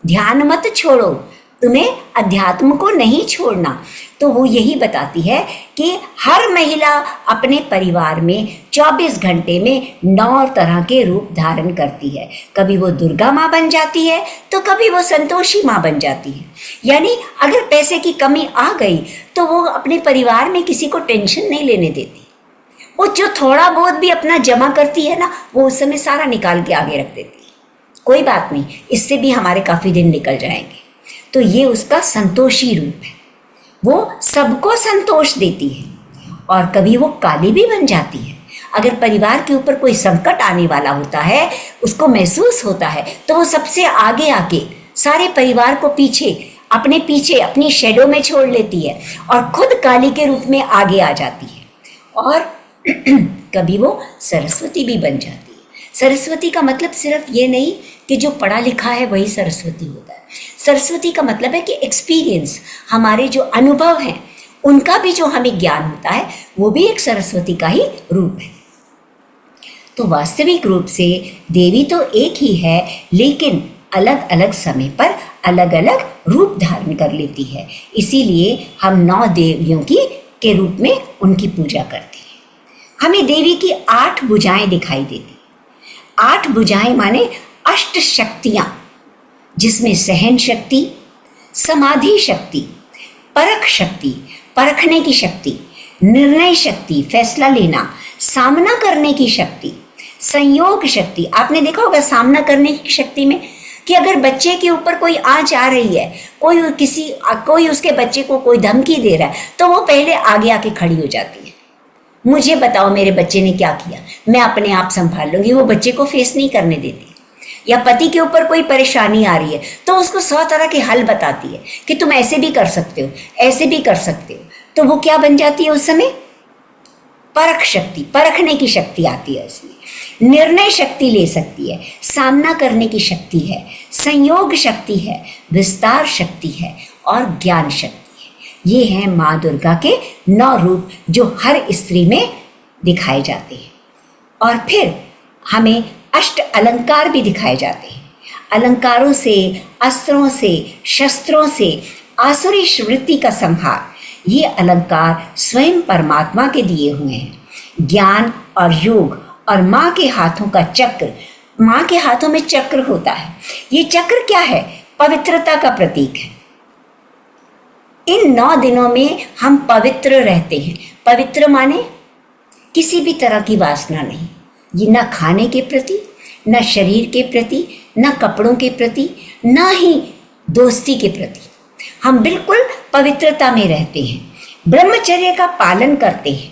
ध्यान मत छोड़ो, तुम्हें अध्यात्म को नहीं छोड़ना। तो वो यही बताती है कि हर महिला अपने परिवार में 24 घंटे में 9 तरह के रूप धारण करती है। कभी वो दुर्गा माँ बन जाती है तो कभी वो संतोषी माँ बन जाती है। यानी अगर पैसे की कमी आ गई तो वो अपने परिवार में किसी को टेंशन नहीं लेने देती। वो जो थोड़ा बहुत भी अपना जमा करती है ना, वो उस समय सारा निकाल के आगे रख देती है। कोई बात नहीं, इससे भी हमारे काफ़ी दिन निकल जाएंगे। तो ये उसका संतोषी रूप है। वो सबको संतोष देती है। और कभी वो काली भी बन जाती है। अगर परिवार के ऊपर कोई संकट आने वाला होता है, उसको महसूस होता है, तो वो सबसे आगे आके सारे परिवार को पीछे अपनी शेडो में छोड़ लेती है और खुद काली के रूप में आगे आ जाती है। और कभी वो सरस्वती भी बन जाती है। सरस्वती का मतलब सिर्फ ये नहीं कि जो पढ़ा लिखा है वही सरस्वती होता है। सरस्वती का मतलब है कि एक्सपीरियंस, हमारे जो अनुभव हैं उनका भी जो हमें ज्ञान होता है वो भी एक सरस्वती का ही रूप है। तो वास्तविक रूप से देवी तो एक ही है, लेकिन अलग अलग समय पर अलग अलग रूप धारण कर लेती है। इसीलिए हम 9 देवियों के रूप में उनकी पूजा करते हैं। हमें देवी की 8 भुजाएं दिखाई देती। 8 भुजाएं माने अष्ट शक्तियाँ, जिसमें सहन शक्ति, समाधि शक्ति, परख शक्ति, परखने की शक्ति, निर्णय शक्ति, फैसला लेना, सामना करने की शक्ति, संयोग शक्ति। आपने देखा होगा सामना करने की शक्ति में कि अगर बच्चे के ऊपर कोई आंच आ रही है, कोई उसके बच्चे को कोई धमकी दे रहा है, तो वो पहले आगे आके खड़ी हो जाती है। मुझे बताओ मेरे बच्चे ने क्या किया, मैं अपने आप संभाल लूंगी। वो बच्चे को फेस नहीं करने देती। या पति के ऊपर कोई परेशानी आ रही है तो उसको 100 तरह के हल बताती है कि तुम ऐसे भी कर सकते हो, ऐसे भी कर सकते हो। तो वो क्या बन जाती है उस समय? परख शक्ति, परखने की शक्ति आती है उसमें। निर्णय शक्ति ले सकती है, सामना करने की शक्ति है, संयोग शक्ति है, विस्तार शक्ति है और ज्ञान शक्ति है। ये हैं माँ दुर्गा के 9 रूप जो हर स्त्री में दिखाए जाते हैं। और फिर हमें अष्ट अलंकार भी दिखाए जाते हैं। अलंकारों से, अस्त्रों से, शस्त्रों से आसुरी वृत्ति का संहार, ये अलंकार स्वयं परमात्मा के दिए हुए हैं। ज्ञान और योग और माँ के हाथों का चक्र, माँ के हाथों में चक्र होता है। ये चक्र क्या है? पवित्रता का प्रतीक है। इन 9 दिनों में हम पवित्र रहते हैं। पवित्र माने किसी भी तरह की वासना नहीं, ये न खाने के प्रति, न शरीर के प्रति, न कपड़ों के प्रति, न ही दोस्ती के प्रति। हम बिल्कुल पवित्रता में रहते हैं। ब्रह्मचर्य का पालन करते हैं,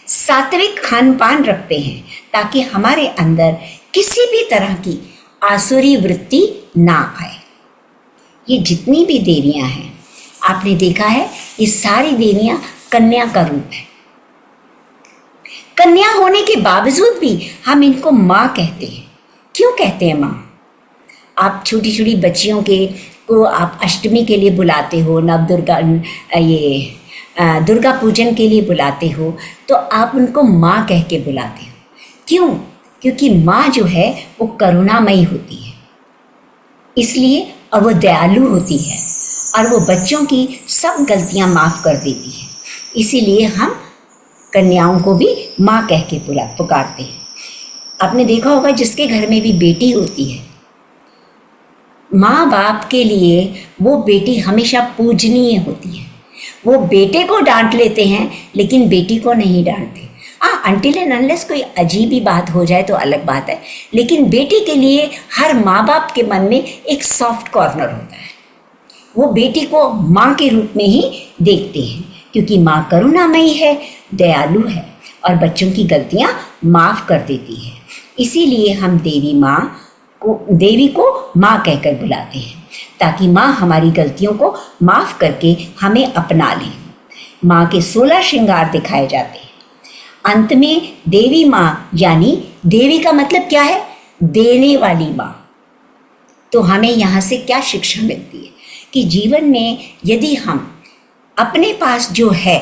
सात्विक खान पान रखते हैं ताकि हमारे अंदर किसी भी तरह की आसुरी वृत्ति ना आए। ये जितनी भी देवियां हैं, आपने देखा है ये सारी देवियां कन्या का रूप है। कन्या होने के बावजूद भी हम इनको माँ कहते हैं। क्यों कहते हैं माँ? आप छोटी छोटी बच्चियों को आप अष्टमी के लिए बुलाते हो, नव दुर्गा, ये दुर्गा पूजन के लिए बुलाते हो, तो आप उनको माँ कह के बुलाते हो। क्यों? क्योंकि माँ जो है वो करुणामयी होती है इसलिए, और वो दयालु होती है और वो बच्चों की सब गलतियाँ माफ़ कर देती है। इसीलिए हम कन्याओं को भी माँ कह के पुकारते हैं। आपने देखा होगा जिसके घर में भी बेटी होती है, माँ बाप के लिए वो बेटी हमेशा पूजनीय होती है। वो बेटे को डांट लेते हैं लेकिन बेटी को नहीं डांटते। हाँ, अनटिल एंड अनलेस कोई अजीब ही बात हो जाए तो अलग बात है, लेकिन बेटी के लिए हर माँ बाप के मन में एक सॉफ्ट कॉर्नर होता है। वो बेटी को माँ के रूप में ही देखते हैं क्योंकि माँ करुणामयी है, दयालु है और बच्चों की गलतियाँ माफ़ कर देती है। इसीलिए हम देवी को माँ कहकर बुलाते हैं ताकि माँ हमारी गलतियों को माफ़ करके हमें अपना ले। माँ के 16 श्रृंगार दिखाए जाते हैं। अंत में देवी माँ, यानी देवी का मतलब क्या है? देने वाली माँ। तो हमें यहाँ से क्या शिक्षा मिलती है कि जीवन में यदि हम अपने पास जो है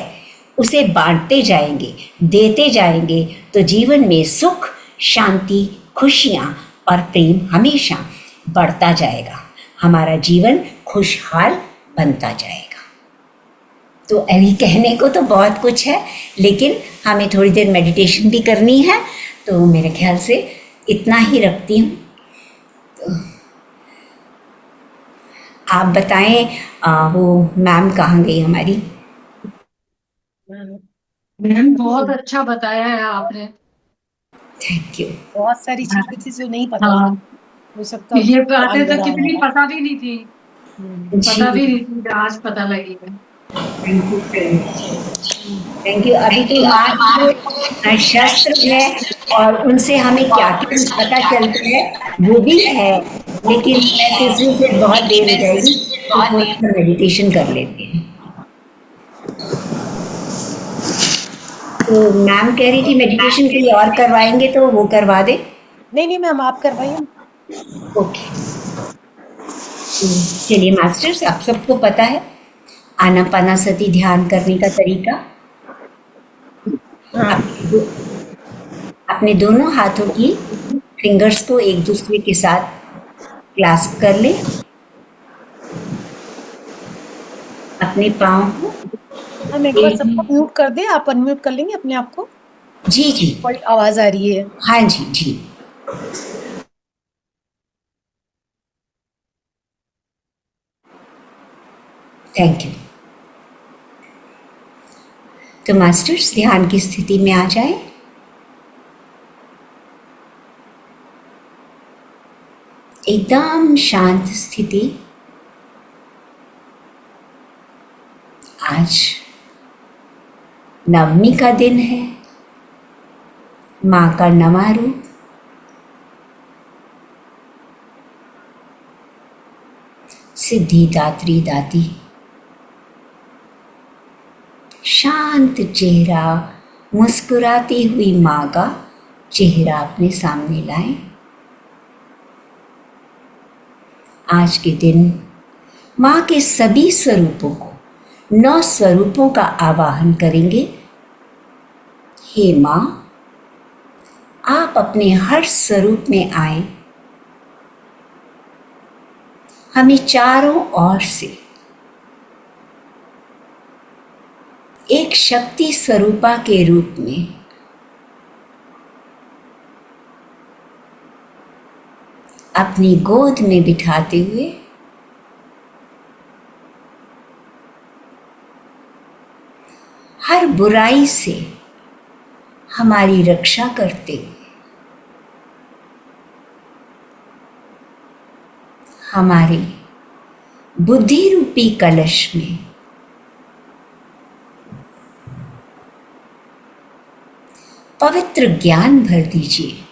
उसे बांटते जाएंगे, देते जाएंगे, तो जीवन में सुख, शांति, खुशियाँ और प्रेम हमेशा बढ़ता जाएगा। हमारा जीवन खुशहाल बनता जाएगा। तो अभी कहने को तो बहुत कुछ है, लेकिन हमें थोड़ी देर मेडिटेशन भी करनी है, तो मेरे ख्याल से इतना ही रखती हूँ। तो आप बताएं, वो मैम कहाँ गई हमारी? मैम बहुत अच्छा बताया है आपने। Thank you. बहुत सारी चीजें थी जो नहीं पता हाँ, वो सबका ये बातें ज्ञान तो बढ़ा कितनी रहा पता भी नहीं थी, पता भी नहीं थी, आज पता लगी है। Thank you sir, thank you. अभी तो माँ शस्त्र है और उनसे हमें क्या क्या पता चलता है वो भी है, लेकिन इसमें से बहुत देर हो जाएगी तो थोड़ा सा मेडिटेशन कर लेते हैं। तो मैम कह रही थी मेडिटेशन के लिए और करवाएंगे तो वो करवा दे। नहीं मैम, आप करवाइए। ओके, चलिए मास्टर्स, आप सबको पता है आनापानासती ध्यान करने का तरीका। अपने दोनों हाथों की फिंगर्स को एक दूसरे के साथ क्लास्प कर ले। अपने पाँव को हम एक बार सबको म्यूट कर दे, आप अनम्यूट कर लेंगे अपने आप को? जी जी, बड़ी आवाज आ रही है। हाँ जी जी। Thank you. तो मास्टर्स ध्यान की स्थिति में आ जाए। एकदम शांत स्थिति। आज नवमी का दिन है, माँ का नवा रूप सिद्धिदात्री दाती, शांत चेहरा, मुस्कुराती हुई माँ का चेहरा अपने सामने लाएं। आज के दिन माँ के सभी स्वरूपों को, 9 स्वरूपों का आवाहन करेंगे। हे माँ, आप अपने हर स्वरूप में आए, हमें चारों ओर से एक शक्ति स्वरूपा के रूप में अपनी गोद में बिठाते हुए हर बुराई से हमारी रक्षा करते हुए हमारे बुद्धि रूपी कलश में पवित्र ज्ञान भर दीजिए।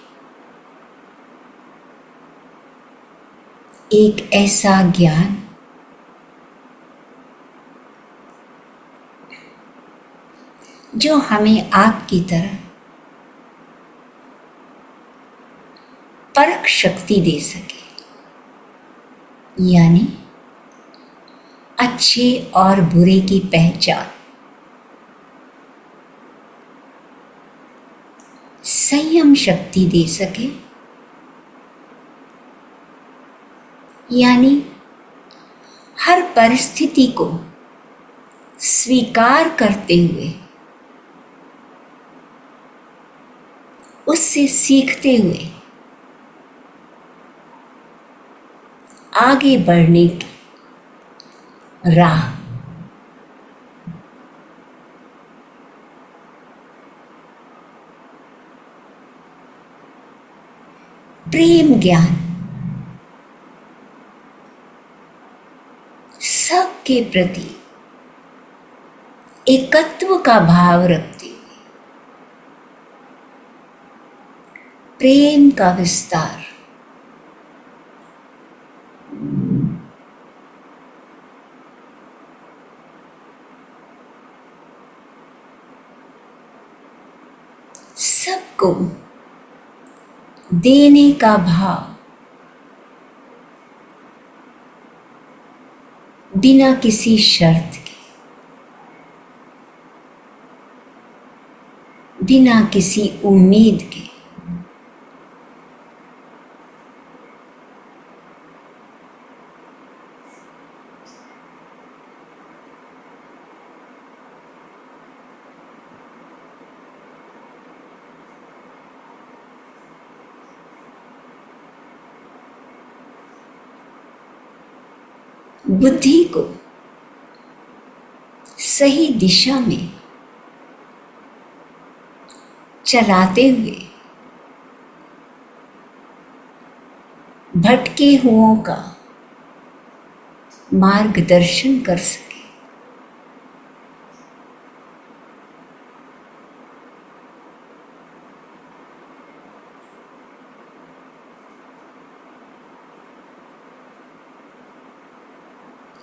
एक ऐसा ज्ञान जो हमें आपकी तरह परख शक्ति दे सके, यानी अच्छे और बुरे की पहचान, संयम शक्ति दे सके, यानी हर परिस्थिति को स्वीकार करते हुए उससे सीखते हुए आगे बढ़ने की राह, प्रेम ज्ञान सबके प्रति एकत्व का भाव रखते हुए प्रेम का विस्तार, सबको देने का भाव, बिना किसी शर्त के, बिना किसी उम्मीद के, बुद्धि को सही दिशा में चलाते हुए भटके हुओं का मार्गदर्शन कर सके।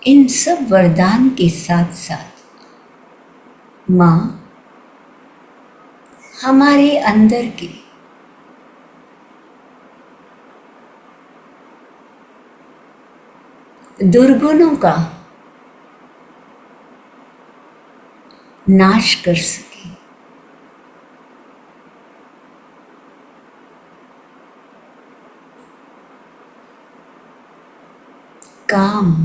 इन सब वरदान के साथ साथ माँ हमारे अंदर के दुर्गुणों का नाश कर सके, काम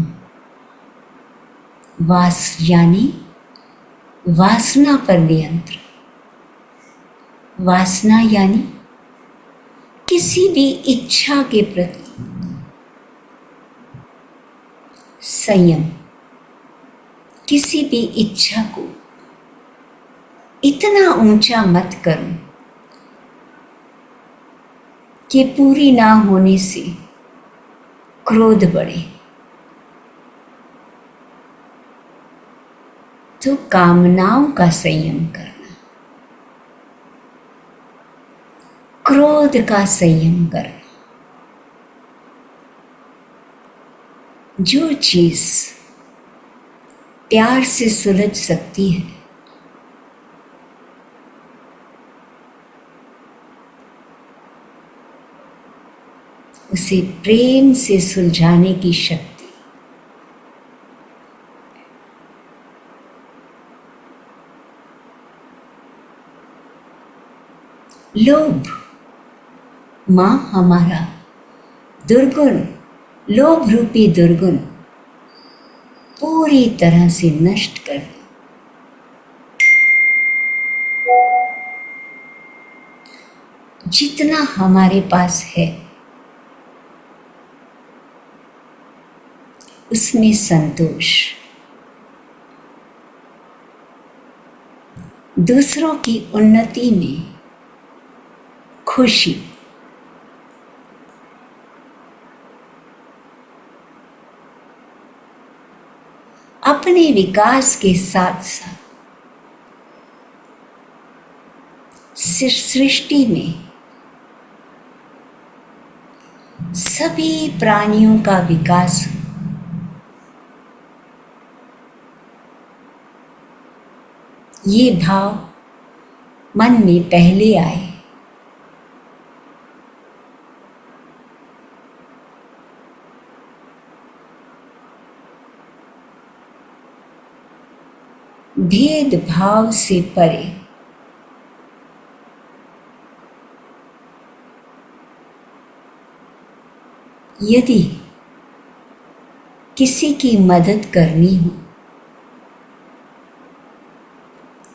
यानी वासना पर नियंत्रण, वासना यानी किसी भी इच्छा के प्रति संयम, किसी भी इच्छा को इतना ऊंचा मत करो कि पूरी ना होने से क्रोध बढ़े। तो कामनाओं का संयम करना, क्रोध का संयम करना। जो चीज प्यार से सुलझ सकती है उसे प्रेम से सुलझाने की शक्ति। लोभ, मां हमारा दुर्गुण, लोभ रूपी दुर्गुण पूरी तरह से नष्ट कर दो। जितना हमारे पास है उसमें संतोष, दूसरों की उन्नति में खुशी, अपने विकास के साथ साथ सृष्टि में सभी प्राणियों का विकास हो। ये भाव मन में पहले आए। भेदभाव से परे यदि किसी की मदद करनी हो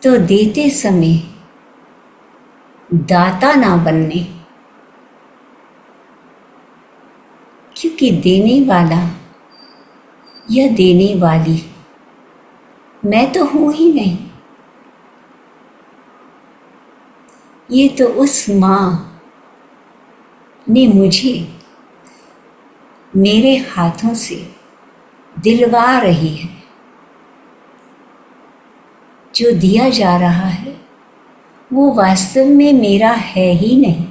तो देते समय दाता ना बनने, क्योंकि देने वाला या देने वाली मैं तो हूं ही नहीं। ये तो उस मां ने मुझे मेरे हाथों से दिलवा रही है। जो दिया जा रहा है वो वास्तव में मेरा है ही नहीं,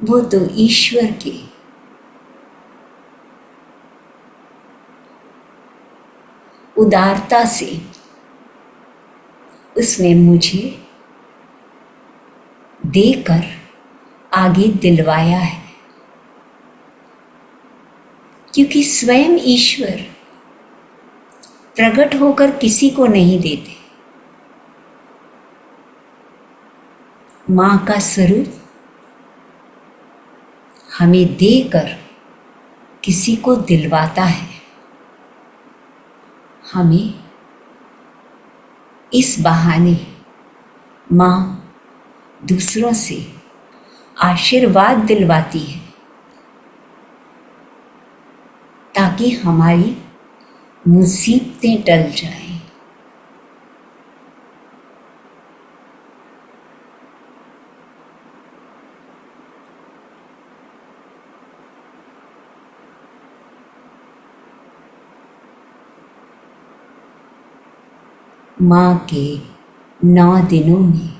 वो तो ईश्वर के उदारता से उसने मुझे देकर आगे दिलवाया है। क्योंकि स्वयं ईश्वर प्रकट होकर किसी को नहीं देते। मां का स्वरूप हमें देकर किसी को दिलवाता है। हमें इस बहाने मां दूसरों से आशीर्वाद दिलवाती है ताकि हमारी मुसीबतें टल जाएं। मां के 9 दिनों में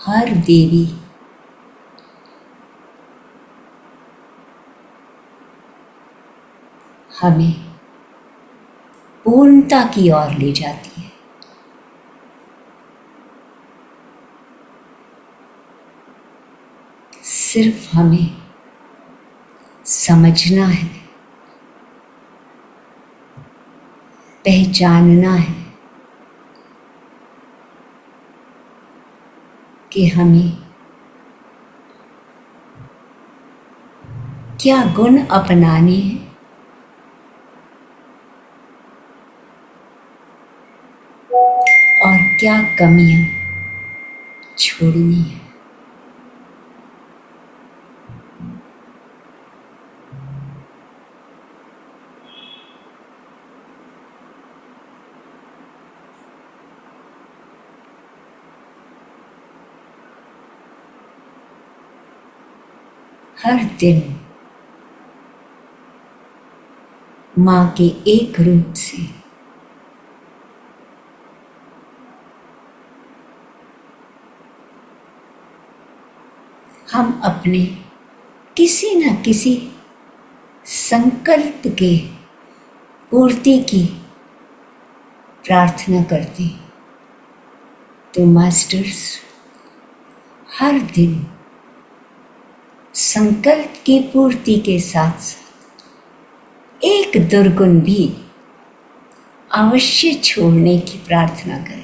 हर देवी हमें पूर्णता की ओर ले जाती है। सिर्फ हमें समझना है, पहचानना है कि हमें क्या गुण अपनाने हैं और क्या कमियां छोड़नी है। हर दिन मां के एक रूप से हम अपने किसी न किसी संकल्प के पूर्ति की प्रार्थना करते हैं। तो मास्टर्स हर दिन संकल्प की पूर्ति के साथ साथ एक दुर्गुण भी अवश्य छोड़ने की प्रार्थना करें।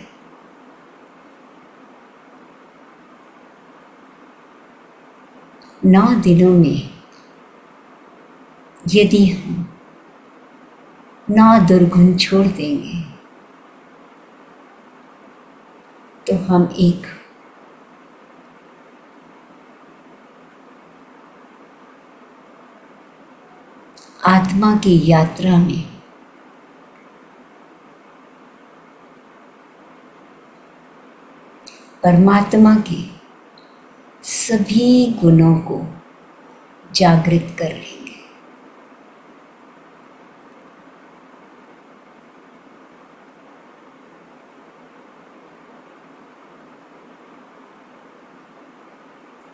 नौ दिनों में यदि हम 9 दुर्गुण छोड़ देंगे तो हम एक आत्मा की यात्रा में परमात्मा के सभी गुणों को जागृत कर लेंगे।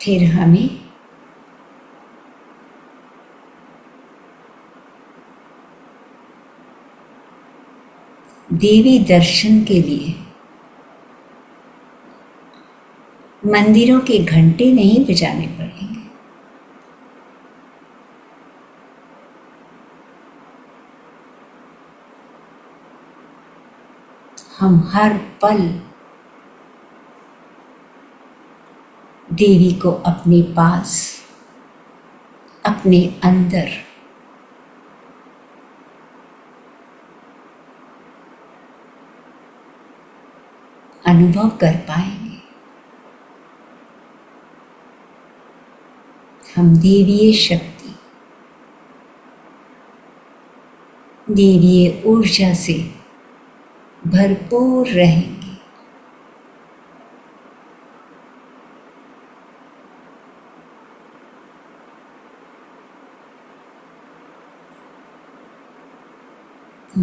फिर हमें देवी दर्शन के लिए मंदिरों के घंटे नहीं बजाने पड़ेंगे। हम हर पल देवी को अपने पास, अपने अंदर अनुभव कर पाएंगे। हम देवीय शक्ति, देवीय ऊर्जा से भरपूर रहेंगे।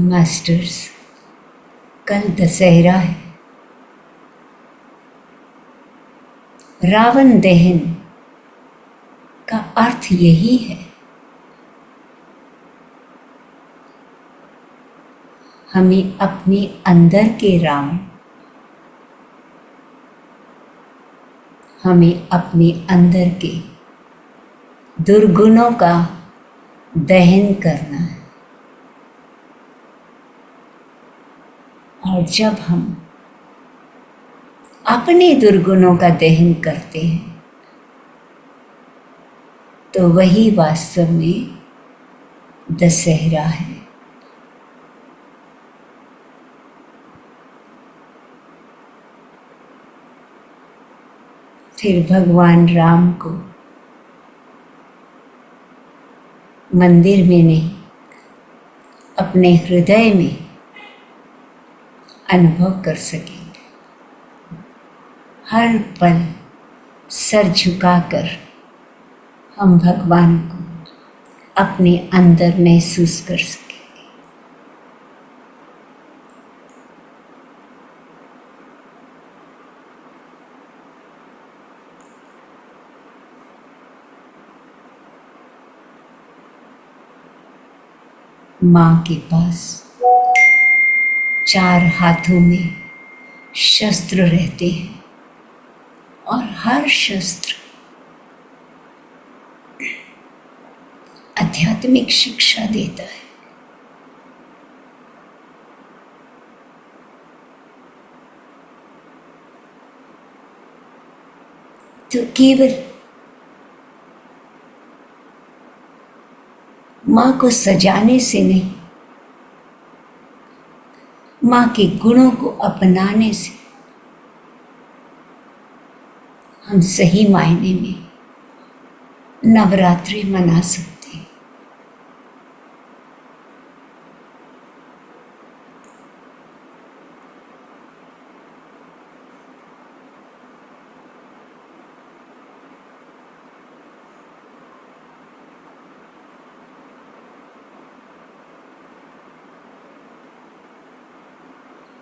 मास्टर्स कल दशहरा है। रावण दहन का अर्थ यही है। हमें अपने अंदर के रावण, हमें अपने अंदर के दुर्गुणों का दहन करना है। और जब हम अपने दुर्गुणों का दहन करते हैं तो वही वास्तव में दशहरा है। फिर भगवान राम को मंदिर में नहीं, अपने हृदय में अनुभव कर सकेंगे। हर पल सर झुकाकर हम भगवान को अपने अंदर महसूस कर सकेंगे। माँ के पास 4 हाथों में शस्त्र रहते हैं और हर शस्त्र आध्यात्मिक शिक्षा देता है। तो केवल माँ को सजाने से नहीं, माँ के गुणों को अपनाने से हम सही मायने में नवरात्रि मना सकते हैं।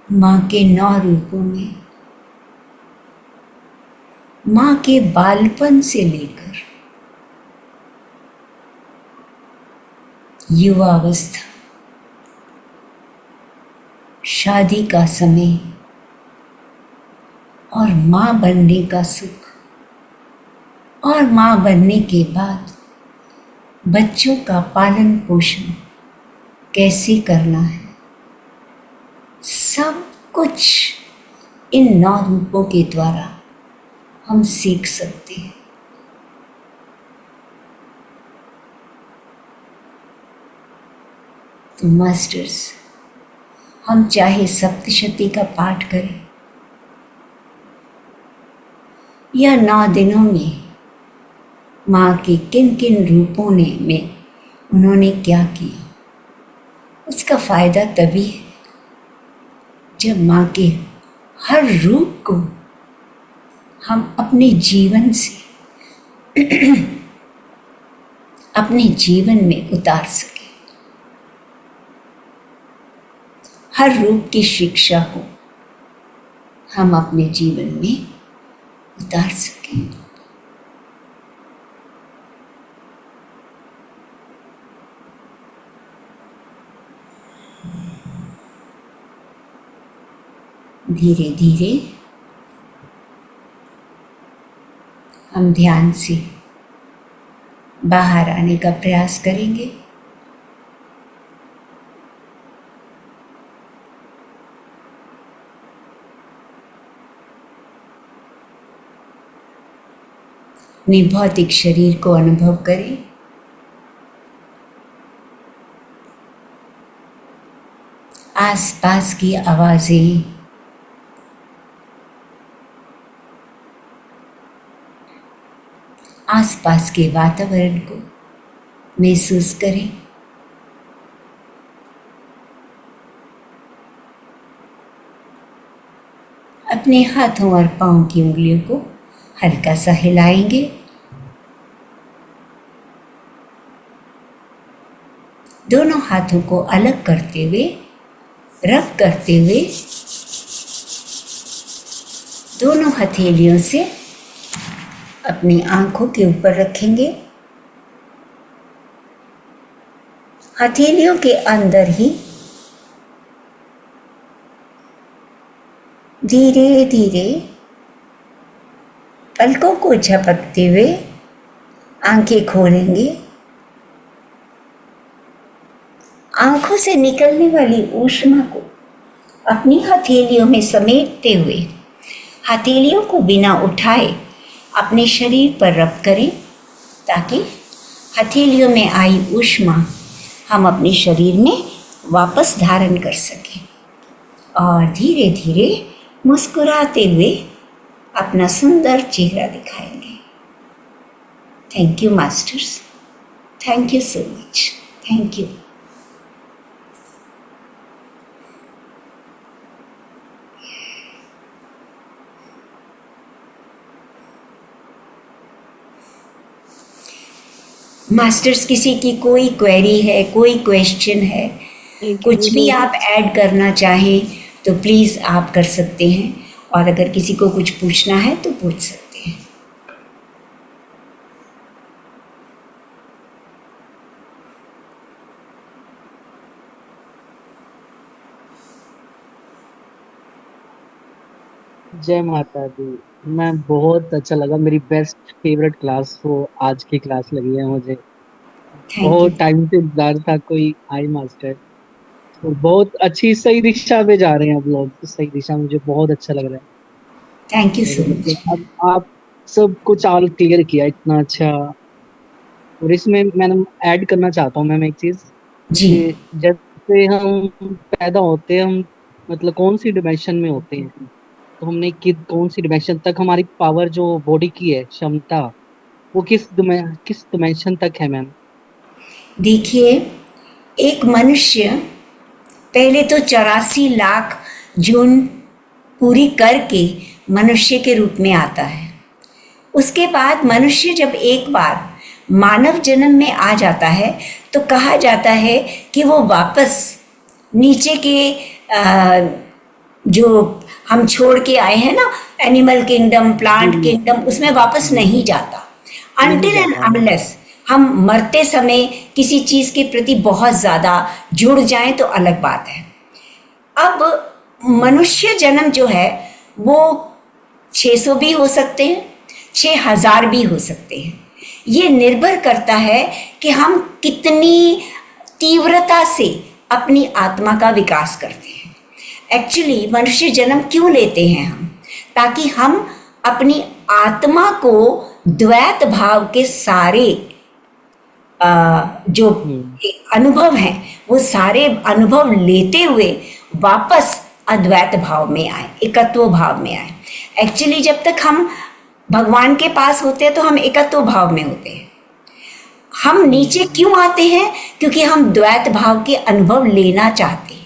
माँ के 9 रूपों में माँ के बालपन से लेकर युवावस्था, शादी का समय और माँ बनने का सुख, और माँ बनने के बाद बच्चों का पालन पोषण कैसे करना है, सब कुछ इन 9 रूपों के द्वारा हम सीख सकते हैं। तो मास्टर्स, हम चाहे सप्तशती का पाठ करें या 9 दिनों में माँ के किन किन रूपों में उन्होंने क्या किया, उसका फायदा तभी है जब माँ के हर रूप को हम अपने जीवन से अपने जीवन में उतार सकें, हर रूप की शिक्षा को हम अपने जीवन में उतार सकें। धीरे धीरे हम ध्यान से बाहर आने का प्रयास करेंगे। अपने भौतिक शरीर को अनुभव करें। आसपास की आवाजें, आसपास के वातावरण को महसूस करें। अपने हाथों और पांव की उंगलियों को हल्का सा हिलाएंगे। दोनों हाथों को अलग करते हुए, रब करते हुए, दोनों हथेलियों से अपनी आंखों के ऊपर रखेंगे। हथेलियों के अंदर ही धीरे धीरे पलकों को झपकते हुए आंखें खोलेंगे। आंखों से निकलने वाली ऊष्मा को अपनी हथेलियों में समेटते हुए हथेलियों को बिना उठाए अपने शरीर पर रब करें, ताकि हथेलियों में आई ऊष्मा हम अपने शरीर में वापस धारण कर सकें और धीरे धीरे मुस्कुराते हुए अपना सुंदर चेहरा दिखाएंगे। Thank you masters, thank you so much, thank you. Masters, किसी की कोई क्वेरी है, कोई क्वेश्चन है, कुछ भी आप ऐड करना चाहें तो प्लीज़ आप कर सकते हैं, और अगर किसी को कुछ पूछना है तो पूछ सकते हैं। जय माता दी। मैं बहुत अच्छा लगा, मेरी बेस्ट फेवरेट क्लास वो आज की क्लास लगी है मुझे। Thank you. बहुत टाइम से इंतजार था कोई आई मास्टर, और बहुत अच्छी सही दिशा में जा रहे हैं अब लोग, सही दिशा, मुझे बहुत अच्छा लग रहा है। Thank you so much. अब आप सब कुछ ऑल क्लियर किया इतना अच्छा। और इसमें मैंने ऐड करना चाहता हूँ मैम एक चीज, जी। कि जैसे हम पैदा होते हैं, हम मतलब कौन सी डिमेंशन में होते हैं, तो हमने कौन सी डिमेंशन तक हमारी पावर जो बॉडी की है क्षमता, वो किस डिमेंशन तक है मैम? देखिए, एक मनुष्य पहले तो 84 लाख जून पूरी करके मनुष्य के रूप में आता है। उसके बाद मनुष्य जब एक बार मानव जन्म में आ जाता है तो कहा जाता है कि वो वापस नीचे के जो हम छोड़ के आए हैं ना, एनिमल किंगडम, प्लांट किंगडम, उसमें वापस नहीं जाता अनटिल एंड अनलेस हम मरते समय किसी चीज के प्रति बहुत ज्यादा जुड़ जाएं तो अलग बात है। अब मनुष्य जन्म जो है वो 600 भी हो सकते हैं, 6000 भी हो सकते हैं। ये निर्भर करता है कि हम कितनी तीव्रता से अपनी आत्मा का विकास करते हैं। एक्चुअली मनुष्य जन्म क्यों लेते हैं हम? ताकि हम अपनी आत्मा को द्वैत भाव के सारे जो अनुभव हैं वो सारे अनुभव लेते हुए वापस अद्वैत भाव में आए, एकत्व भाव में आए। एक्चुअली जब तक हम भगवान के पास होते हैं तो हम एकत्व भाव में होते हैं। हम नीचे क्यों आते हैं? क्योंकि हम द्वैत भाव के अनुभव लेना चाहते हैं।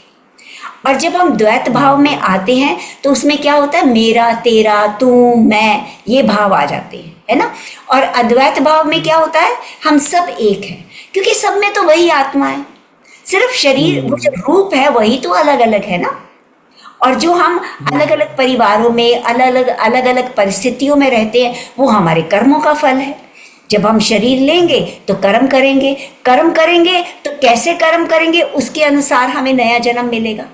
और जब हम द्वैत भाव में आते हैं तो उसमें क्या होता है, मेरा, तेरा, तू, मैं, ये भाव आ जाते हैं, है ना। और अद्वैत भाव में क्या होता है, हम सब एक हैं, क्योंकि सब में तो वही आत्मा है, सिर्फ शरीर, वो जो रूप है वही तो अलग अलग है ना। और जो हम अलग अलग परिवारों में अलग अलग परिस्थितियों में रहते हैं वो हमारे कर्मों का फल है। जब हम शरीर लेंगे तो कर्म करेंगे, कर्म करेंगे तो कैसे कर्म करेंगे उसके अनुसार हमें नया जन्म मिलेगा।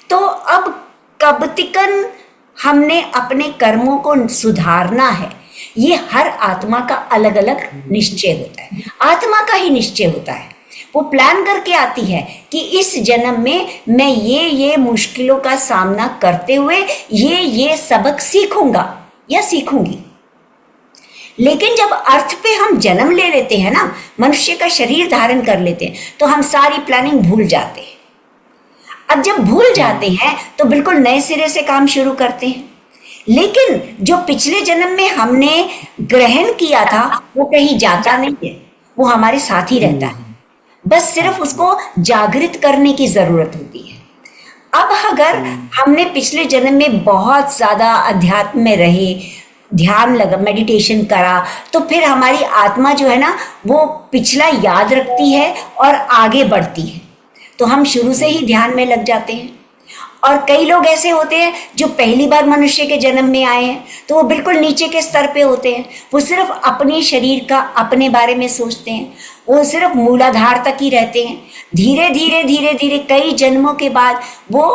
तो अब कब तिकन हमने अपने कर्मों को सुधारना है, ये हर आत्मा का अलग अलग निश्चय होता है, आत्मा का ही निश्चय होता है। वो प्लान करके आती है कि इस जन्म में मैं ये मुश्किलों का सामना करते हुए ये सबक सीखूंगा या सीखूंगी। लेकिन जब अर्थ पे हम जन्म ले लेते हैं ना, मनुष्य का शरीर धारण कर लेते हैं, तो हम सारी प्लानिंग भूल जाते हैं। अब जब भूल जाते हैं तो बिल्कुल नए सिरे से काम शुरू करते हैं। लेकिन जो पिछले जन्म में हमने ग्रहण किया था वो कहीं जाता नहीं है, वो हमारे साथ ही रहता है, बस सिर्फ उसको जागृत करने की जरूरत होती है। अब अगर हमने पिछले जन्म में बहुत ज्यादा अध्यात्म में रहे, ध्यान लगा, मेडिटेशन करा, तो फिर हमारी आत्मा जो है ना वो पिछला याद रखती है और आगे बढ़ती है। तो हम शुरू से ही ध्यान में लग जाते हैं। और कई लोग ऐसे होते हैं जो पहली बार मनुष्य के जन्म में आए हैं तो वो बिल्कुल नीचे के स्तर पे होते हैं, वो सिर्फ अपने शरीर का, अपने बारे में सोचते हैं, वो सिर्फ मूलाधार तक ही रहते हैं। धीरे धीरे कई जन्मों के बाद वो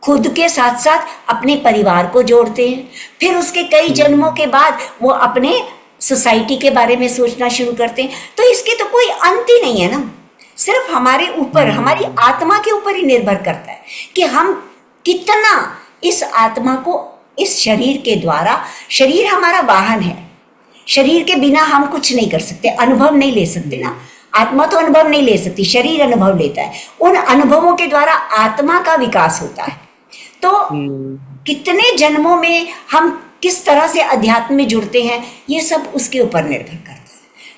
खुद के साथ साथ अपने परिवार को जोड़ते हैं। फिर उसके कई जन्मों के बाद वो अपने सोसाइटी के बारे में सोचना शुरू करते हैं। तो इसके तो कोई अंत ही नहीं है ना, सिर्फ हमारे ऊपर, हमारी आत्मा के ऊपर ही निर्भर करता है कि हम कितना इस आत्मा को इस शरीर के द्वारा, शरीर हमारा वाहन है, शरीर के बिना हम कुछ नहीं कर सकते, अनुभव नहीं ले सकते ना। आत्मा तो अनुभव नहीं ले सकती, शरीर अनुभव लेता है। उन अनुभवों के द्वारा आत्मा का विकास होता है। तो कितने जन्मों में हम किस तरह से अध्यात्म में जुड़ते हैं, ये सब उसके ऊपर निर्भर करता है।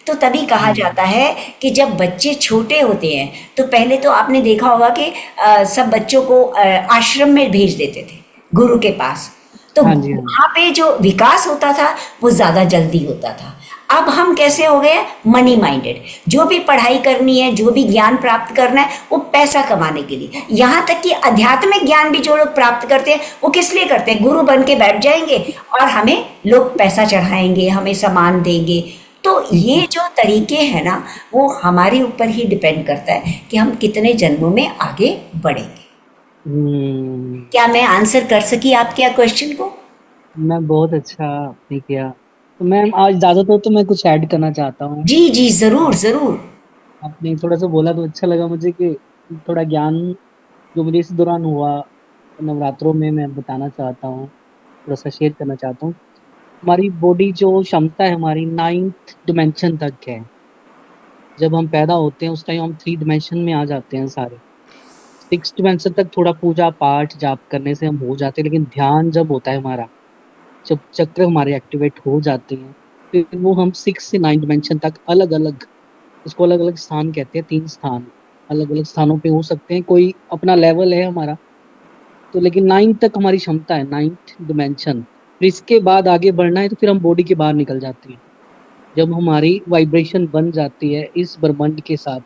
तो तभी कहा जाता है कि जब बच्चे छोटे होते हैं तो पहले तो आपने देखा होगा कि सब बच्चों को आश्रम में भेज देते थे, गुरु के पास। तो वहाँ पे जो विकास होता था वो ज्यादा जल्दी होता था। अब हम कैसे हो गए, मनी माइंडेड, जो भी पढ़ाई करनी है, जो भी ज्ञान प्राप्त करना है वो पैसा कमाने के लिए। यहाँ तक कि आध्यात्मिक ज्ञान भी जो लोग प्राप्त करते हैं वो किस लिए करते हैं, गुरु बन के बैठ जाएंगे और हमें लोग पैसा चढ़ाएंगे, हमें सामान देंगे। तो ये जो तरीके हैं ना वो हमारे ऊपर ही डिपेंड करता है कि हम कितने जन्मों में आगे बढ़ेंगे। क्या मैं आंसर कर सकी आपके क्वेश्चन को? मैं बहुत अच्छा आपने किया। तो मैम आज ज्यादातर तो मैं कुछ ऐड करना चाहता हूँ। जी जी जरूर जरूर। आपने थोड़ा सा बोला तो अच्छा लगा मुझे कि थोड़ा ज्ञान जो मुझे इस दौरान हुआ नवरात्रों में मैं बताना चाहता हूँ, थोड़ा सा शेयर करना चाहता हूँ। हमारी बॉडी जो क्षमता है हमारी 9th डिमेंशन तक है। जब हम पैदा होते हैं उस टाइम हम 3 डिमेंशन में आ जाते हैं सारे। 6 डिमेंशन तक थोड़ा पूजा पाठ जाप करने से हम हो जाते हैं, लेकिन ध्यान जब होता है हमारा, जब चक्र हमारे एक्टिवेट हो जाते हैं फिर वो हम 6 से 9 डिमेंशन तक अलग अलग, इसको अलग अलग स्थान कहते हैं, 3 स्थान अलग अलग स्थानों पे हो सकते हैं। कोई अपना लेवल है हमारा तो, लेकिन 9 तक हमारी क्षमता है, 9th डिमेंशन। फिर इसके बाद आगे बढ़ना है तो फिर हम बॉडी के बाहर निकल जाते हैं। जब हमारी वाइब्रेशन बन जाती है इस ब्रह्मांड के साथ,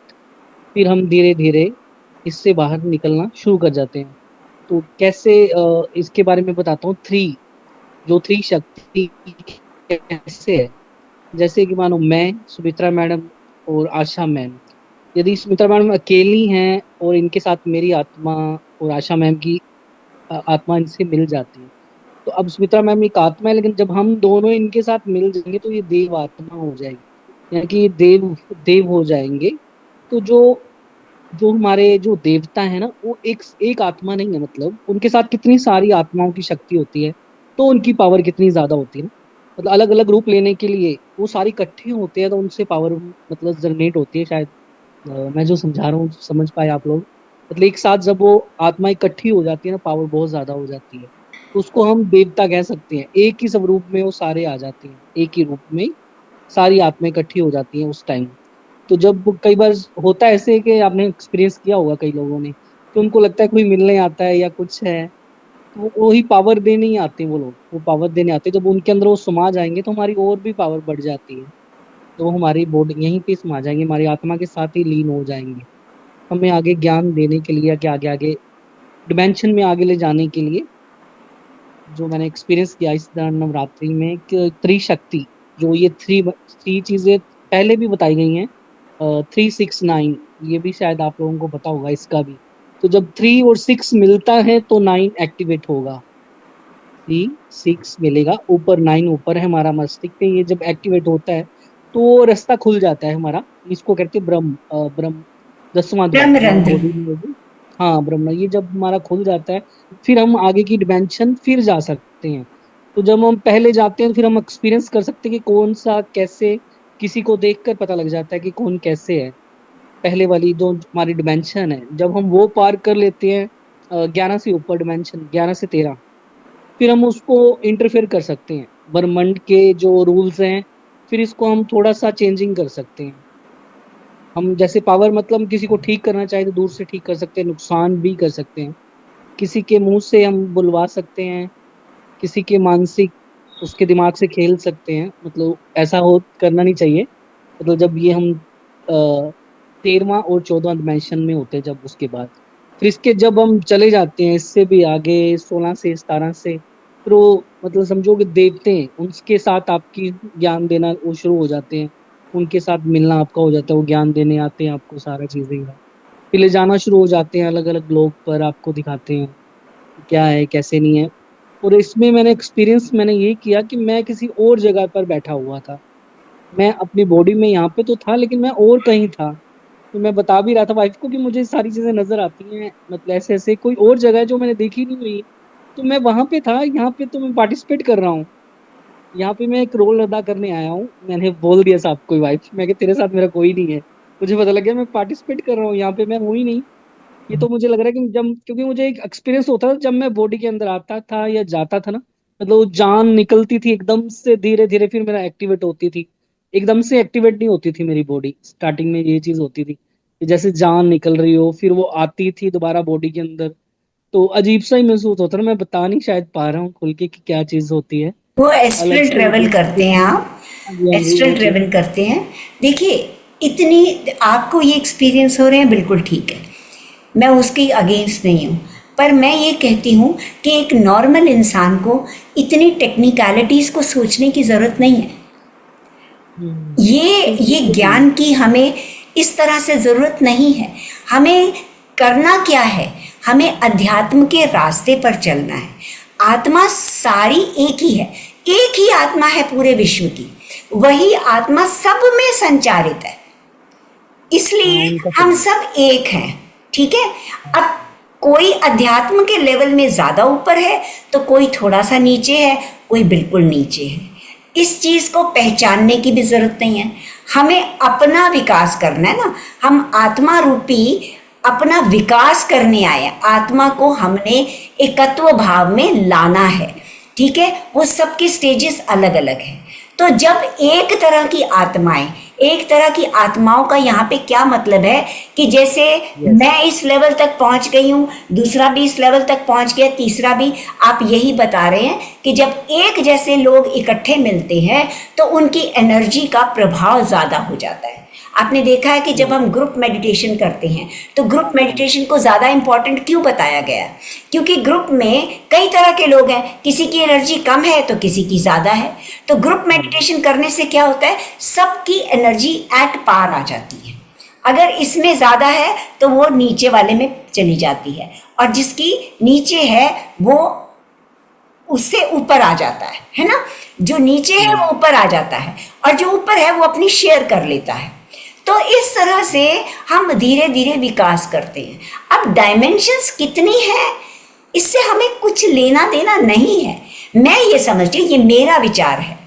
फिर हम धीरे धीरे इससे बाहर निकलना शुरू कर जाते हैं। तो कैसे इसके बारे में बताता हूँ। थ्री शक्ति कैसे है, जैसे कि मानो मैं, सुमित्रा मैडम और आशा मैम, यदि सुमित्रा मैडम अकेली हैं और इनके साथ मेरी आत्मा और आशा मैम की आत्मा इनसे मिल जाती है, तो अब सुमित्रा मैम एक आत्मा है, लेकिन जब हम दोनों इनके साथ मिल जाएंगे तो ये देव आत्मा हो जाएगी, यानी कि ये देव देव हो जाएंगे। तो जो जो हमारे जो देवता है ना, वो एक एक आत्मा नहीं है, मतलब उनके साथ कितनी सारी आत्माओं की शक्ति होती है, तो उनकी पावर कितनी ज्यादा होती है ना। मतलब अलग अलग रूप लेने के लिए वो सारी इकट्ठे होते हैं, तो उनसे पावर मतलब जनरेट होती है शायद। मैं जो समझा रहा हूँ समझ पाए आप लोग। मतलब एक साथ जब वो आत्मा इकट्ठी हो जाती है ना, पावर बहुत ज्यादा हो जाती है, तो उसको हम देवता कह सकते हैं। एक ही स्वरूप में वो सारे आ जाते हैं, एक ही रूप में सारी आत्माएं इकट्ठी हो जाती हैं उस टाइम। तो जब कई बार होता है ऐसे कि आपने एक्सपीरियंस किया होगा कई लोगों ने, कि उनको लगता है कोई मिलने आता है या कुछ है, तो वही पावर देने ही आते हैं वो लोग, वो पावर देने आते हैं। जब उनके अंदर वो समा जाएंगे तो हमारी और भी पावर बढ़ जाती है, तो वो हमारी बॉडी यहीं पे समा जाएंगे, हमारी आत्मा के साथ ही लीन हो जाएंगे, हमें आगे ज्ञान देने के लिए, कि आगे आगे डिमेंशन में आगे ले जाने के लिए। जो मैंने एक्सपीरियंस किया इस दौरान नवरात्रि में, कि त्रिशक्ति, जो ये थ्री थ्री चीजें पहले भी बताई गई हैं, 3 6 9, ये भी शायद आप लोगों को पता होगा इसका भी। तो जब 3 और 6 मिलता है तो 9 एक्टिवेट होगा। 3 6 मिलेगा, ऊपर 9 ऊपर है हमारा मस्तिष्क पे, ये जब एक्टिवेट होता है तो रास्ता खुल जाता है हमारा। इसको कहते हैं ब्रह्म 10वां द्वार हमारी ब्रह्मरंध्र। बॉडी में होगी। हाँ, ब्रह्म, ये जब हमारा खुल जाता है, फिर हम आगे की डिमेंशन फिर जा सकते हैं। तो जब हम पहले जाते हैं, फिर हम एक्सपीरियंस कर सकते हैं कि कौन सा कैसे, किसी को देखकर पता लग जाता है कि कौन कैसे है। पहले वाली जो हमारी डिमेंशन है, जब हम वो पार कर लेते हैं, 11 से ऊपर डिमेंशन, 11 से 13, फिर हम उसको इंटरफेयर कर सकते हैं ब्रह्मांड के जो रूल्स हैं, फिर इसको हम थोड़ा सा चेंजिंग कर सकते हैं। हम जैसे पावर, मतलब हम किसी को ठीक करना चाहे तो दूर से ठीक कर सकते हैं, नुकसान भी कर सकते हैं, किसी के मुंह से हम बुलवा सकते हैं, किसी के मानसिक, उसके दिमाग से खेल सकते हैं। मतलब ऐसा हो करना नहीं चाहिए। मतलब जब ये हम 13वां और 14वां डिमेंशन में होते हैं, जब उसके बाद फिर इसके जब हम चले जाते हैं इससे भी आगे, 16 से 17 से, फिर वो मतलब समझो कि देवते हैं, उनके साथ आपकी ज्ञान देना वो शुरू हो जाते हैं, उनके साथ मिलना आपका हो जाता है, वो ज्ञान देने आते हैं आपको सारा चीजें का, फिर ले जाना शुरू हो जाते हैं अलग अलग लोग पर, आपको दिखाते हैं क्या है कैसे नहीं है। और इसमें मैंने एक्सपीरियंस मैंने ये किया कि मैं किसी और जगह पर बैठा हुआ था, मैं अपनी बॉडी में यहाँ पे तो था लेकिन मैं और कहीं था। तो मैं बता भी रहा था वाइफ को कि मुझे सारी चीजें नजर आती हैं, मतलब ऐसे ऐसे कोई और जगह है जो मैंने देखी नहीं हुई, तो मैं वहां पे था, यहाँ पे तो मैं पार्टिसिपेट कर रहा हूँ, यहाँ पे मैं एक रोल अदा करने आया हूँ। मैंने बोल दिया साहब कोई वाइफ, मैं कि तेरे साथ मेरा कोई नहीं है, मुझे पता लग गया मैं पार्टिसिपेट कर रहा हूँ यहाँ पे, मैं हूँ ही नहीं। ये तो मुझे लग रहा है कि जब, क्योंकि मुझे एक एक्सपीरियंस होता था जब मैं बॉडी के अंदर आता था या जाता था ना, मतलब वो जान निकलती थी एकदम से, धीरे धीरे फिर मेरा एक्टिवेट होती थी, एकदम से एक्टिवेट नहीं होती थी मेरी बॉडी। स्टार्टिंग में ये चीज होती थी कि जैसे जान निकल रही हो, फिर वो आती थी दोबारा बॉडी के अंदर, तो अजीब सा ही महसूस होता था। मैं बता नहीं शायद पा रहा हूँ खुल के कि क्या चीज होती है, वो अलग एस्ट्रल से ट्रेवल मतलब। करते हैं आप, हाँ जी, हाँ जी, एस्ट्रल वो चीज। ट्रेवल करते हैं। देखिए, इतनी आपको ये एक्सपीरियंस हो रहे हैं, बिल्कुल ठीक है, मैं उसके अगेंस्ट नहीं हूँ। पर मैं ये कहती हूँ कि एक नॉर्मल इंसान को इतनी टेक्निकलिटीज़ को सोचने की ज़रूरत नहीं है। ये क्योंकि ज्ञान की हमें इस तरह से ज़रूरत नहीं है। हमें करना क्या है, हमें अध्यात्म के रास्ते पर चलना है। आत्मा सारी एक ही है, एक ही आत्मा है पूरे विश्व की, वही आत्मा सब में संचारित है, हाँ, इसलिए उनका हम सही। सब एक हैं। ठीक है। अब कोई अध्यात्म के लेवल में ज्यादा ऊपर है तो कोई थोड़ा सा नीचे है, कोई बिल्कुल नीचे है। इस चीज को पहचानने की भी जरूरत नहीं है, हमें अपना विकास करना है ना। हम आत्मा रूपी अपना विकास करने आए हैं, आत्मा को हमने एकत्व भाव में लाना है। ठीक है। वो सबकी स्टेजेस अलग अलग हैं। तो जब एक तरह की आत्माएं, एक तरह की आत्माओं का यहाँ पे क्या मतलब है कि जैसे यस। मैं इस लेवल तक पहुंच गई हूँ, दूसरा भी इस लेवल तक पहुंच गया, तीसरा भी। आप यही बता रहे हैं कि जब एक जैसे लोग इकट्ठे मिलते हैं तो उनकी एनर्जी का प्रभाव ज्यादा हो जाता है। आपने देखा है कि जब हम ग्रुप मेडिटेशन करते हैं तो ग्रुप मेडिटेशन को ज़्यादा इम्पोर्टेंट क्यों बताया गया है? क्योंकि ग्रुप में कई तरह के लोग हैं, किसी की एनर्जी कम है तो किसी की ज़्यादा है। तो ग्रुप मेडिटेशन करने से क्या होता है, सबकी एनर्जी एट पार आ जाती है। अगर इसमें ज़्यादा है तो वो नीचे वाले में चली जाती है, और जिसकी नीचे है वो उससे ऊपर आ जाता है ना। जो नीचे है वो ऊपर आ जाता है, और जो ऊपर है वो अपनी शेयर कर लेता है। तो इस तरह से हम धीरे धीरे विकास करते हैं। अब डायमेंशंस कितनी है इससे हमें कुछ लेना देना नहीं है। मैं ये समझती हूँ, ये मेरा विचार है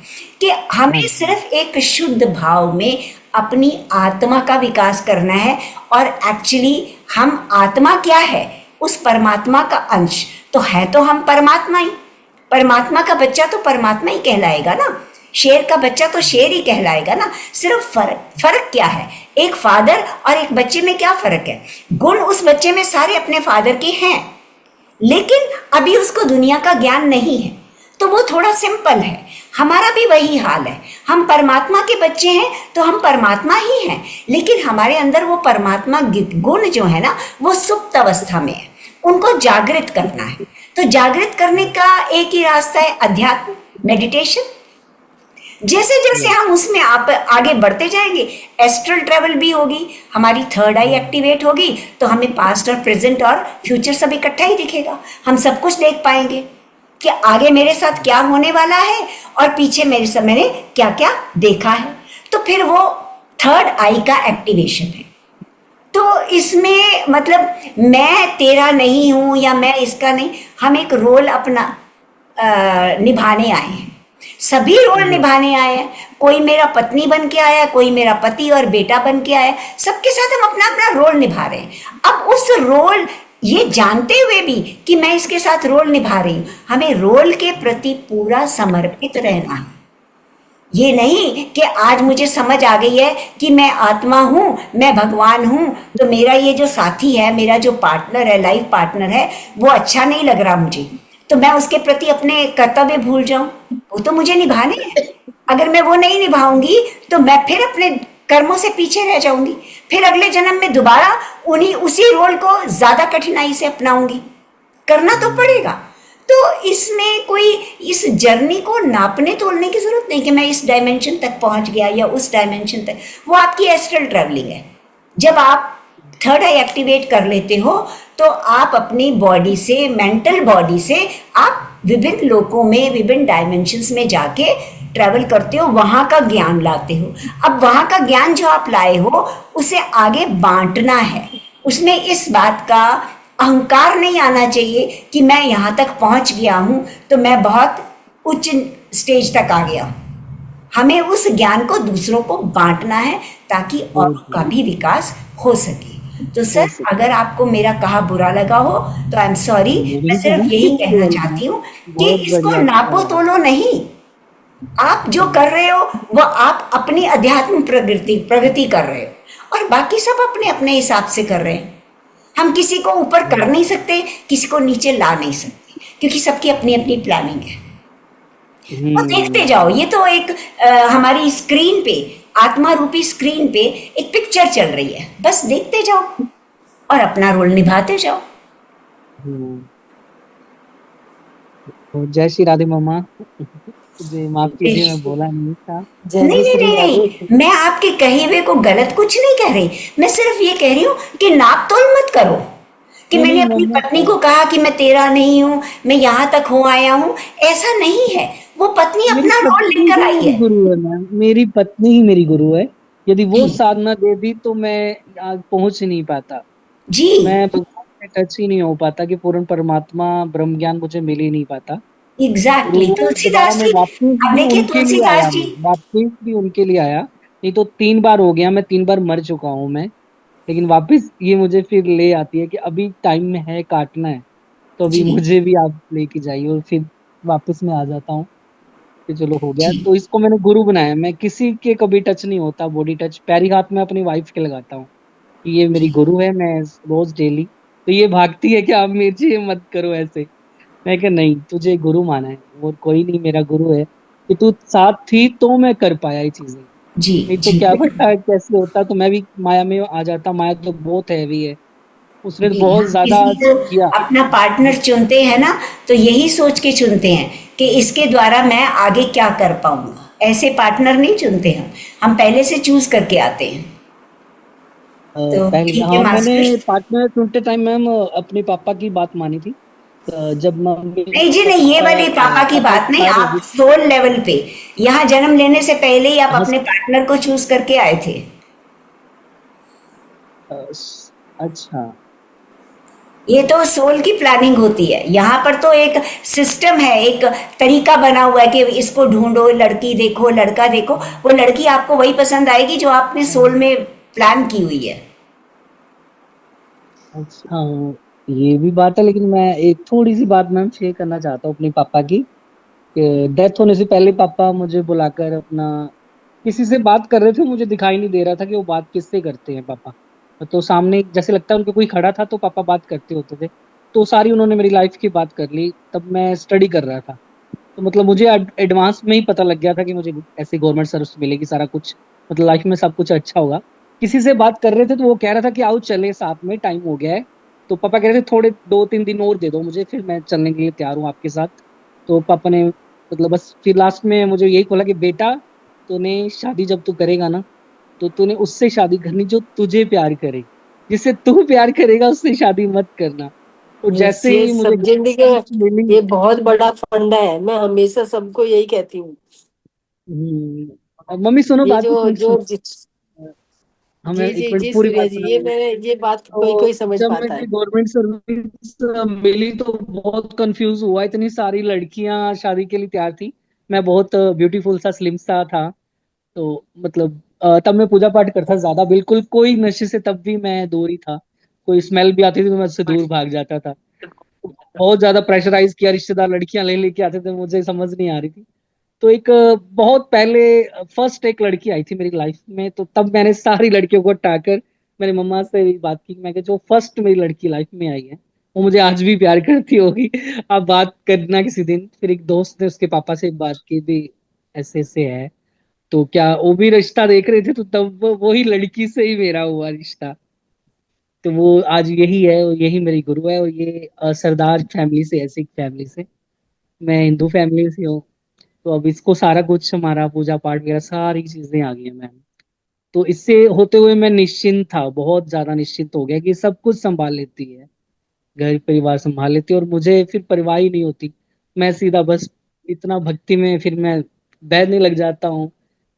कि हमें सिर्फ एक शुद्ध भाव में अपनी आत्मा का विकास करना है। और एक्चुअली हम आत्मा क्या है, उस परमात्मा का अंश तो है, तो हम परमात्मा ही। परमात्मा का बच्चा तो परमात्मा ही कहलाएगा ना, शेर का बच्चा तो शेर ही कहलाएगा ना। सिर्फ फर्क क्या है, एक फादर और एक बच्चे में क्या फर्क है? गुण उस बच्चे में सारे अपने फादर के हैं, लेकिन अभी उसको दुनिया का ज्ञान नहीं है, तो वो थोड़ा सिंपल है। हमारा भी वही हाल है, हम परमात्मा के बच्चे हैं तो हम परमात्मा ही हैं, लेकिन हमारे अंदर वो परमात्मा गुण जो है ना वो सुप्त अवस्था में है, उनको जागृत करना है। तो जागृत करने का एक ही रास्ता है, अध्यात्म, मेडिटेशन। जैसे जैसे हम उसमें आप आगे बढ़ते जाएंगे, एस्ट्रल ट्रेवल भी होगी, हमारी थर्ड आई एक्टिवेट होगी, तो हमें पास्ट और प्रेजेंट और फ्यूचर सब इकट्ठा ही दिखेगा। हम सब कुछ देख पाएंगे कि आगे मेरे साथ क्या होने वाला है और पीछे मैंने क्या क्या देखा है। तो फिर वो थर्ड आई का एक्टिवेशन है। तो इसमें मतलब मैं तेरा नहीं हूं या मैं इसका नहीं, हम एक रोल अपना निभाने आए हैं। सभी रोल निभाने आए हैं। कोई मेरा पत्नी बन के आया, कोई मेरा पति और बेटा बन के आया, सबके साथ हम अपना अपना रोल निभा रहे हैं। अब उस रोल, ये जानते हुए भी कि मैं इसके साथ रोल निभा रही हूँ, हमें रोल के प्रति पूरा समर्पित रहना है। ये नहीं कि आज मुझे समझ आ गई है कि मैं आत्मा हूँ, मैं भगवान हूँ, तो मेरा ये जो साथी है, मेरा जो पार्टनर है, लाइफ पार्टनर है, वो अच्छा नहीं लग रहा मुझे, तो मैं उसके प्रति अपने कर्तव्य भूल जाऊं। वो तो मुझे निभाने हैं। अगर मैं वो नहीं निभाऊंगी तो मैं फिर अपने कर्मों से पीछे रह जाऊंगी, फिर अगले जन्म में दोबारा उसी रोल को ज्यादा कठिनाई से अपनाऊंगी। करना तो पड़ेगा। तो इसमें कोई इस जर्नी को नापने तोलने की जरूरत नहीं कि मैं इस डायमेंशन तक पहुंच गया या उस डायमेंशन तक। वो आपकी एस्ट्रल ट्रैवलिंग है। जब आप थर्ड आई एक्टिवेट कर लेते हो तो आप अपनी बॉडी से, मेंटल बॉडी से आप विभिन्न लोकों में, विभिन्न डायमेंशंस में जाके ट्रैवल करते हो, वहां का ज्ञान लाते हो। अब वहां का ज्ञान जो आप लाए हो उसे आगे बांटना है। उसमें इस बात का अहंकार नहीं आना चाहिए कि मैं यहाँ तक पहुँच गया हूँ तो मैं बहुत उच्च स्टेज तक आ गया हूँ। हमें उस ज्ञान को दूसरों को बांटना है ताकि और का भी विकास हो सके। तो सर, अगर आपको मेरा कहा बुरा लगा हो तो आई एम सॉरी। मैं सिर्फ यही कहना चाहती हूँ कि इसको नापो तोलो नहीं। आप जो कर रहे हो वो आप अपनी अध्यात्म प्रगति कर रहे हो, और बाकी सब अपने अपने हिसाब से कर रहे हैं। हम किसी को ऊपर कर नहीं सकते, किसी को नीचे ला नहीं सकते, क्योंकि सबकी अपनी अपनी प्लानिंग है। तो देखते जाओ, ये तो एक हमारी स्क्रीन पे, आत्मा रूपी स्क्रीन पे एक पिक्चर चल रही है, बस देखते जाओ और अपना रोल निभाते जाओ। जय श्री राधे मामा। माफ कीजिए, मैं बोला नहीं था। नहीं, मैं आपके कहे हुए को गलत कुछ नहीं कह रही। मैं सिर्फ ये कह रही हूँ कि नाप तोल मत करो कि मैंने अपनी पत्नी को कहा कि मैं तेरा नहीं हूँ, मैं यहाँ तक हो आया हूँ। ऐसा नहीं है। वो पत्नी अपना रोल लेकर आई है। गुरु है मैम, मेरी पत्नी ही मेरी गुरु है। यदि वो साधना दे दी तो मैं आगे पहुंच नहीं पाता जी। मैं भगवान से टच ही नहीं हो पाता कि पूर्ण परमात्मा ब्रह्म ज्ञान मुझे मिल ही नहीं पाता। एग्जैक्टली। तुलसीदास जी, आप देखिए तुलसीदास जी वापस भी उनके लिए आया। नहीं तो 3 बार हो गया, मैं 3 बार मर चुका हूँ मैं, लेकिन वापस ये मुझे फिर ले आती है कि अभी टाइम में है, काटना है, तो अभी मुझे भी आप लेके जाइए, और फिर वापस मैं आ जाता हूँ कि चलो हो गया। तो इसको मैंने गुरु बनाया। मैं किसी के कभी टच नहीं होता, बॉडी टच। पैरी हाथ में अपनी वाइफ के लगाता हूँ कि ये मेरी गुरु है, मैं रोज डेली। तो ये भागती है कि आप मुझे मत करो ऐसे। मैं कहा नहीं, तुझे गुरु माना है और कोई नहीं मेरा गुरु है, कि तू साथ थी तो मैं कर पाया ये चीजें। जी, नहीं तो जी, क्या पता कैसे होता, तो मैं भी माया में आ जाता। माया तो बहुत हैवी है, उसने तो जी। बहुत हम ज्यादा किसी को किया। अपना पार्टनर चुनते हैं ना, तो यही सोच के चुनते हैं कि इसके द्वारा मैं आगे क्या कर पाऊंगा। ऐसे पार्टनर नहीं चुनते हम पहले से चूज करके आते हैं। तो पहले ठीक है हाँ, मैंने मास्टर। पार्टनर ढूंढते टाइम मैम अपने पापा की बात मानी थी। जब मम्मी नहीं जी, नहीं, ये पापा वाली पापा की पापा बात नहीं, एक्सपायर हो आप गए। सोल लेवल पे यहाँ जन्म लेने से पहले ही आप हाँ, अपने पार्टनर को चूज करके आए थे। अच्छा। ये तो सोल की प्लानिंग होती है। यहाँ पर तो एक सिस्टम है, एक तरीका बना हुआ है कि इसको ढूंढो, लड़की देखो, लड़का देखो। वो लड़की आपको वही पसंद आएगी जो आपने सोल में प्लान की हुई है। अच्छा हाँ, ये भी बात है, लेकिन मैं एक थोड़ी सी बात मैम शेयर करना चाहता हूँ अपने पापा की। डेथ होने से पहले पापा मुझे बुलाकर अपना किसी से बात कर रहे थे, मुझे दिखाई नहीं दे रहा था कि वो बात किससे करते हैं पापा। तो सामने जैसे लगता है उनके कोई खड़ा था, तो पापा बात करते होते थे। तो सारी उन्होंने मेरी लाइफ की बात कर ली, तब मैं स्टडी कर रहा था। तो मतलब मुझे एडवांस में ही पता लग गया था कि मुझे ऐसे गवर्नमेंट सर्विस मिलेगी, सारा कुछ मतलब लाइफ में सब कुछ अच्छा होगा। किसी से बात कर रहे थे, तो वो कह रहा था कि आओ चले साथ में, टाइम हो गया है। तो पापा कह रहे थे थोड़े 2-3 दिन और दे दो मुझे, फिर मैं चलने के लिए तैयार हूँ आपके साथ। तो पापा ने मतलब बस फिर लास्ट में मुझे यही बोला कि बेटा, तूने शादी जब तू करेगा ना, तो तूने उससे शादी करनी जो तुझे प्यार करे। जिससे तू प्यार करेगा उससे शादी मत करना। तो यस, जैसे ये ही मुझे सब जिंदगी का सर्विस मिली। ये बहुत बड़ा फंडा है। मैं हमेशा सबको यही कहती हूँ। अब मम्मी सुनो, ये बात तो जो थोड़ी जो सुनो। जी हमें एक जी मिनट जी पूरी सूर्या बात जी, सुना ये मुझे। मैंने ये बात कोई तो कोई समझ जब पाता मुझे है। गवर्नमेंट सर्विस मिली तो बहुत कंफ्यूज हुआ, इतनी सारी लड़कियां शादी के लिए तैयार थी। मैं बहुत ब्यूटीफुल सा स्लिम सा था। तो मतलब तब मैं पूजा पाठ करता था ज्यादा, बिल्कुल कोई नशे से तब भी मैं दूर ही था। कोई स्मेल भी आती थी तो मैं उससे दूर भाग जाता था। बहुत ज्यादा प्रेशराइज किया, रिश्तेदार लड़कियां ले लेके आते थे, मुझे समझ नहीं आ रही थी। तो एक बहुत पहले फर्स्ट एक लड़की आई थी मेरी लाइफ में, तो तब मैंने सारी लड़कियों को हटाकर मेरी मम्मा से भी बात की। मैं जो फर्स्ट मेरी लड़की लाइफ में आई है, वो मुझे आज भी प्यार करती होगी। आप बात करना किसी दिन। फिर एक दोस्त ने उसके पापा से बात की भी, ऐसे ऐसे है, तो क्या वो भी रिश्ता देख रहे थे, तो तब वही लड़की से ही मेरा हुआ रिश्ता। तो वो आज यही है, यही मेरी गुरु है। और ये सरदार फैमिली से है, सिख फैमिली से। मैं हिंदू फैमिली से हूँ। तो अब इसको सारा कुछ हमारा पूजा पाठ वगैरह सारी चीजें आ गई हैं मैम। तो इससे होते हुए मैं निश्चिंत था, बहुत ज्यादा निश्चिंत हो गया कि सब कुछ संभाल लेती है, घर परिवार संभाल लेती है, और मुझे फिर परवाह ही नहीं होती। मैं सीधा बस इतना भक्ति में फिर मैं बैठने लग जाता हूँ।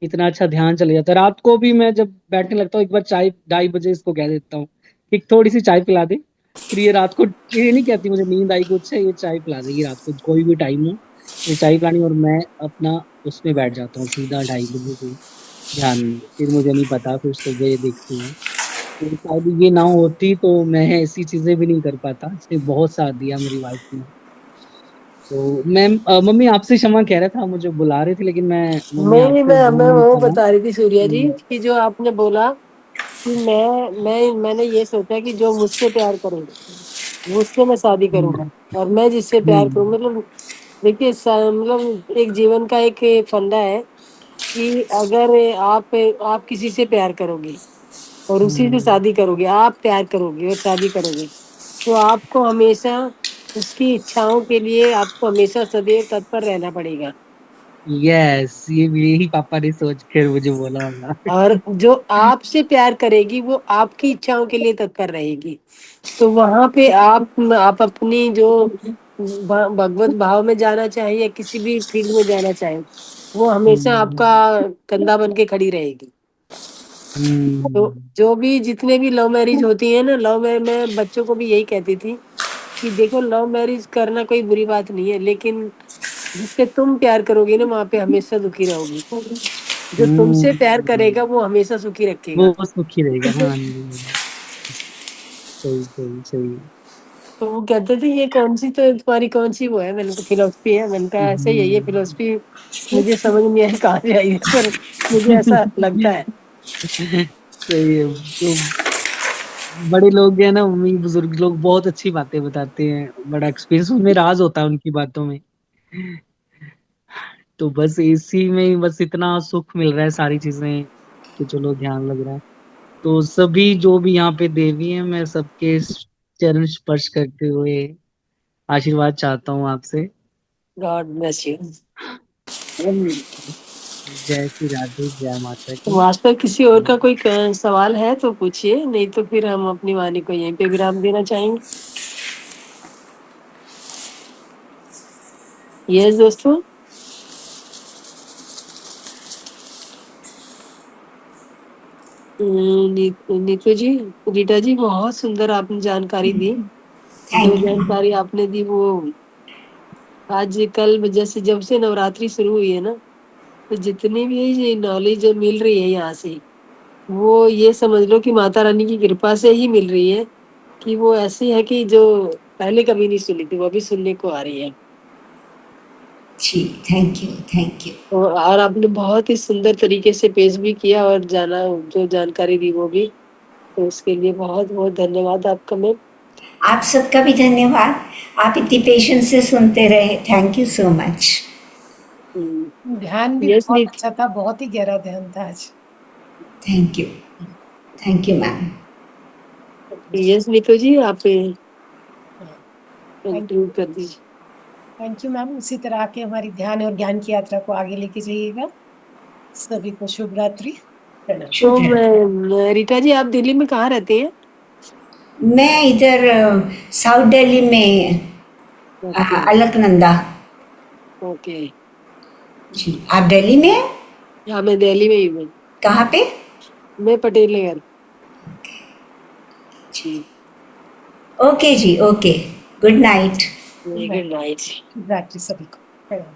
इतना अच्छा ध्यान चले जाता है। रात को भी मैं जब बैठने लगता हूँ, एक बार चाय 2:30 बजे इसको कह देता हूँ कि थोड़ी सी चाय पिला दे। फिर ये रात को ये नहीं कहती मुझे नींद आई कुछ है, ये चाय पिला देगी रात को कोई भी टाइम हो। ये चाय पिलानी, और मैं अपना उसमें बैठ जाता हूँ सीधा 2:30 बजे से ध्यान में। फिर मुझे नहीं पता, फिर सुबह देखती हूँ। तो शायद ये ना होती तो मैं ऐसी चीजें भी नहीं कर पाता। इसने बहुत साथ दिया मेरी लाइफ में। तो मैम मम्मी आपसे क्षमा कह रहा था, मुझे बुला रहे थे, लेकिन मम्मी नहीं, आपसे मैं बोल नहीं वो पाया। बता रही थी सूर्या जी हम्म, कि जो आपने बोला कि मैंने ये सोचा कि जो मुझसे प्यार करेगा मुझसे मैं शादी हम्म, करूंगा, और मैं जिससे प्यार करूँ, हम्म, मतलब देखिए मतलब एक जीवन का एक फंडा है कि अगर आप किसी से प्यार करोगे और उसी से हम्म, शादी करोगे, आप प्यार करोगे और शादी करोगे, तो आपको हमेशा उसकी इच्छाओं के लिए आपको हमेशा सदैव तत्पर रहना पड़ेगा। यस, ये भी यही पापा ने सोच कर मुझे बोला होगा। और जो आपसे प्यार करेगी वो आपकी इच्छाओं के लिए तत्पर रहेगी। तो वहां पे आप अपनी जो भगवत भाव में जाना चाहे या किसी भी फील्ड में जाना चाहे, वो हमेशा हम्म, आपका कंधा बन के खड़ी रहेगी। तो हम्म, जो भी जितने भी लव मैरिज होती है ना, लव मैरिज मैं बच्चों को भी यही कहती थी कि देखो, लव मैरिज करना कोई बुरी बात नहीं है, लेकिन जिससे तुम प्यार करोगी ना, वहां पे हमेशा दुखी रहोगी। जो तुमसे प्यार हम्म, करेगा वो हमेशा सुखी रखेगा। वो सुखी रहेगा। हाँ जी, सही सही सही। तो वो कहते थे ये कौन सी, तो तुम्हारी कौन सी वो है, मैंने तो फिलोसफी है, मैंने कहा ऐसे ही है ये हम्म। फिलोसफी। मुझे समझ नहीं आई कहाँ से आई है, पर मुझे ऐसा लगता है। सही है। तो बड़े लोग हैं ना, मम्मी बुजुर्ग लोग बहुत अच्छी बातें बताते हैं, बड़ा एक्सपीरियंस उनमें राज होता है उनकी बातों में। तो बस इसी में ही बस इतना सुख मिल रहा है, सारी चीजें कि चलो ध्यान लग रहा है। तो सभी जो भी यहाँ पे देवी हैं, मैं सबके चरण स्पर्श करते हुए आशीर्वाद चाहता हूँ आपसे। God bless you. जय श्री राधे, जय माता तो की। मास्टर, किसी और का कोई सवाल है तो पूछिए, नहीं तो फिर हम अपनी वाणी को यहीं पे विराम देना चाहेंगे। यस दोस्तों। नीतू जी, रीटा जी, बहुत सुंदर आपने जानकारी दी। जो थैंक यू। जानकारी आपने दी वो आज कल जैसे जब से नवरात्रि शुरू हुई है ना, तो जितनी भी नॉलेज मिल रही है यहाँ से, वो ये समझ लो कि माता रानी की कृपा से ही मिल रही है। कि वो ऐसी है कि जो पहले कभी नहीं सुनी थी, वो भी सुनने को आ रही है। जी, थैंक यू, थैंक यू। और आपने बहुत ही सुंदर तरीके से पेश भी किया और जाना, जो जानकारी दी वो भी। तो उसके लिए बहुत बहुत धन्यवाद आपका मैम। आप सबका भी धन्यवाद। आप इतनी पेशेंस से सुनते रहे, थैंक यू सो मच। ध्यान भी यस बहुत नीत अच्छा था, बहुत ही गहरा ध्यान था आज। Thank you ma'am. Yes Neetu ji, आप थैंक कंक्लूड कर दीजिए। Thank you ma'am. इसी तरह आके हमारी ध्यान और ज्ञान की यात्रा को आगे लेके जाइएगा। सभी को शुभ रात्रि, प्रणाम। तो शुभ रात्रि। रीटा जी, आप दिल्ली में कहाँ रहते हैं? मैं इधर साउथ दिल्ली में ओके। अलकनंदा। ओके। जी, आप दिल्ली में हैं? हाँ, मैं दिल्ली में ही हूँ। कहाँ पे? मैं पटेल नगर। जी। ओके जी, okay. Good night. Good night. शुभ रात्रि सभी को, प्रणाम।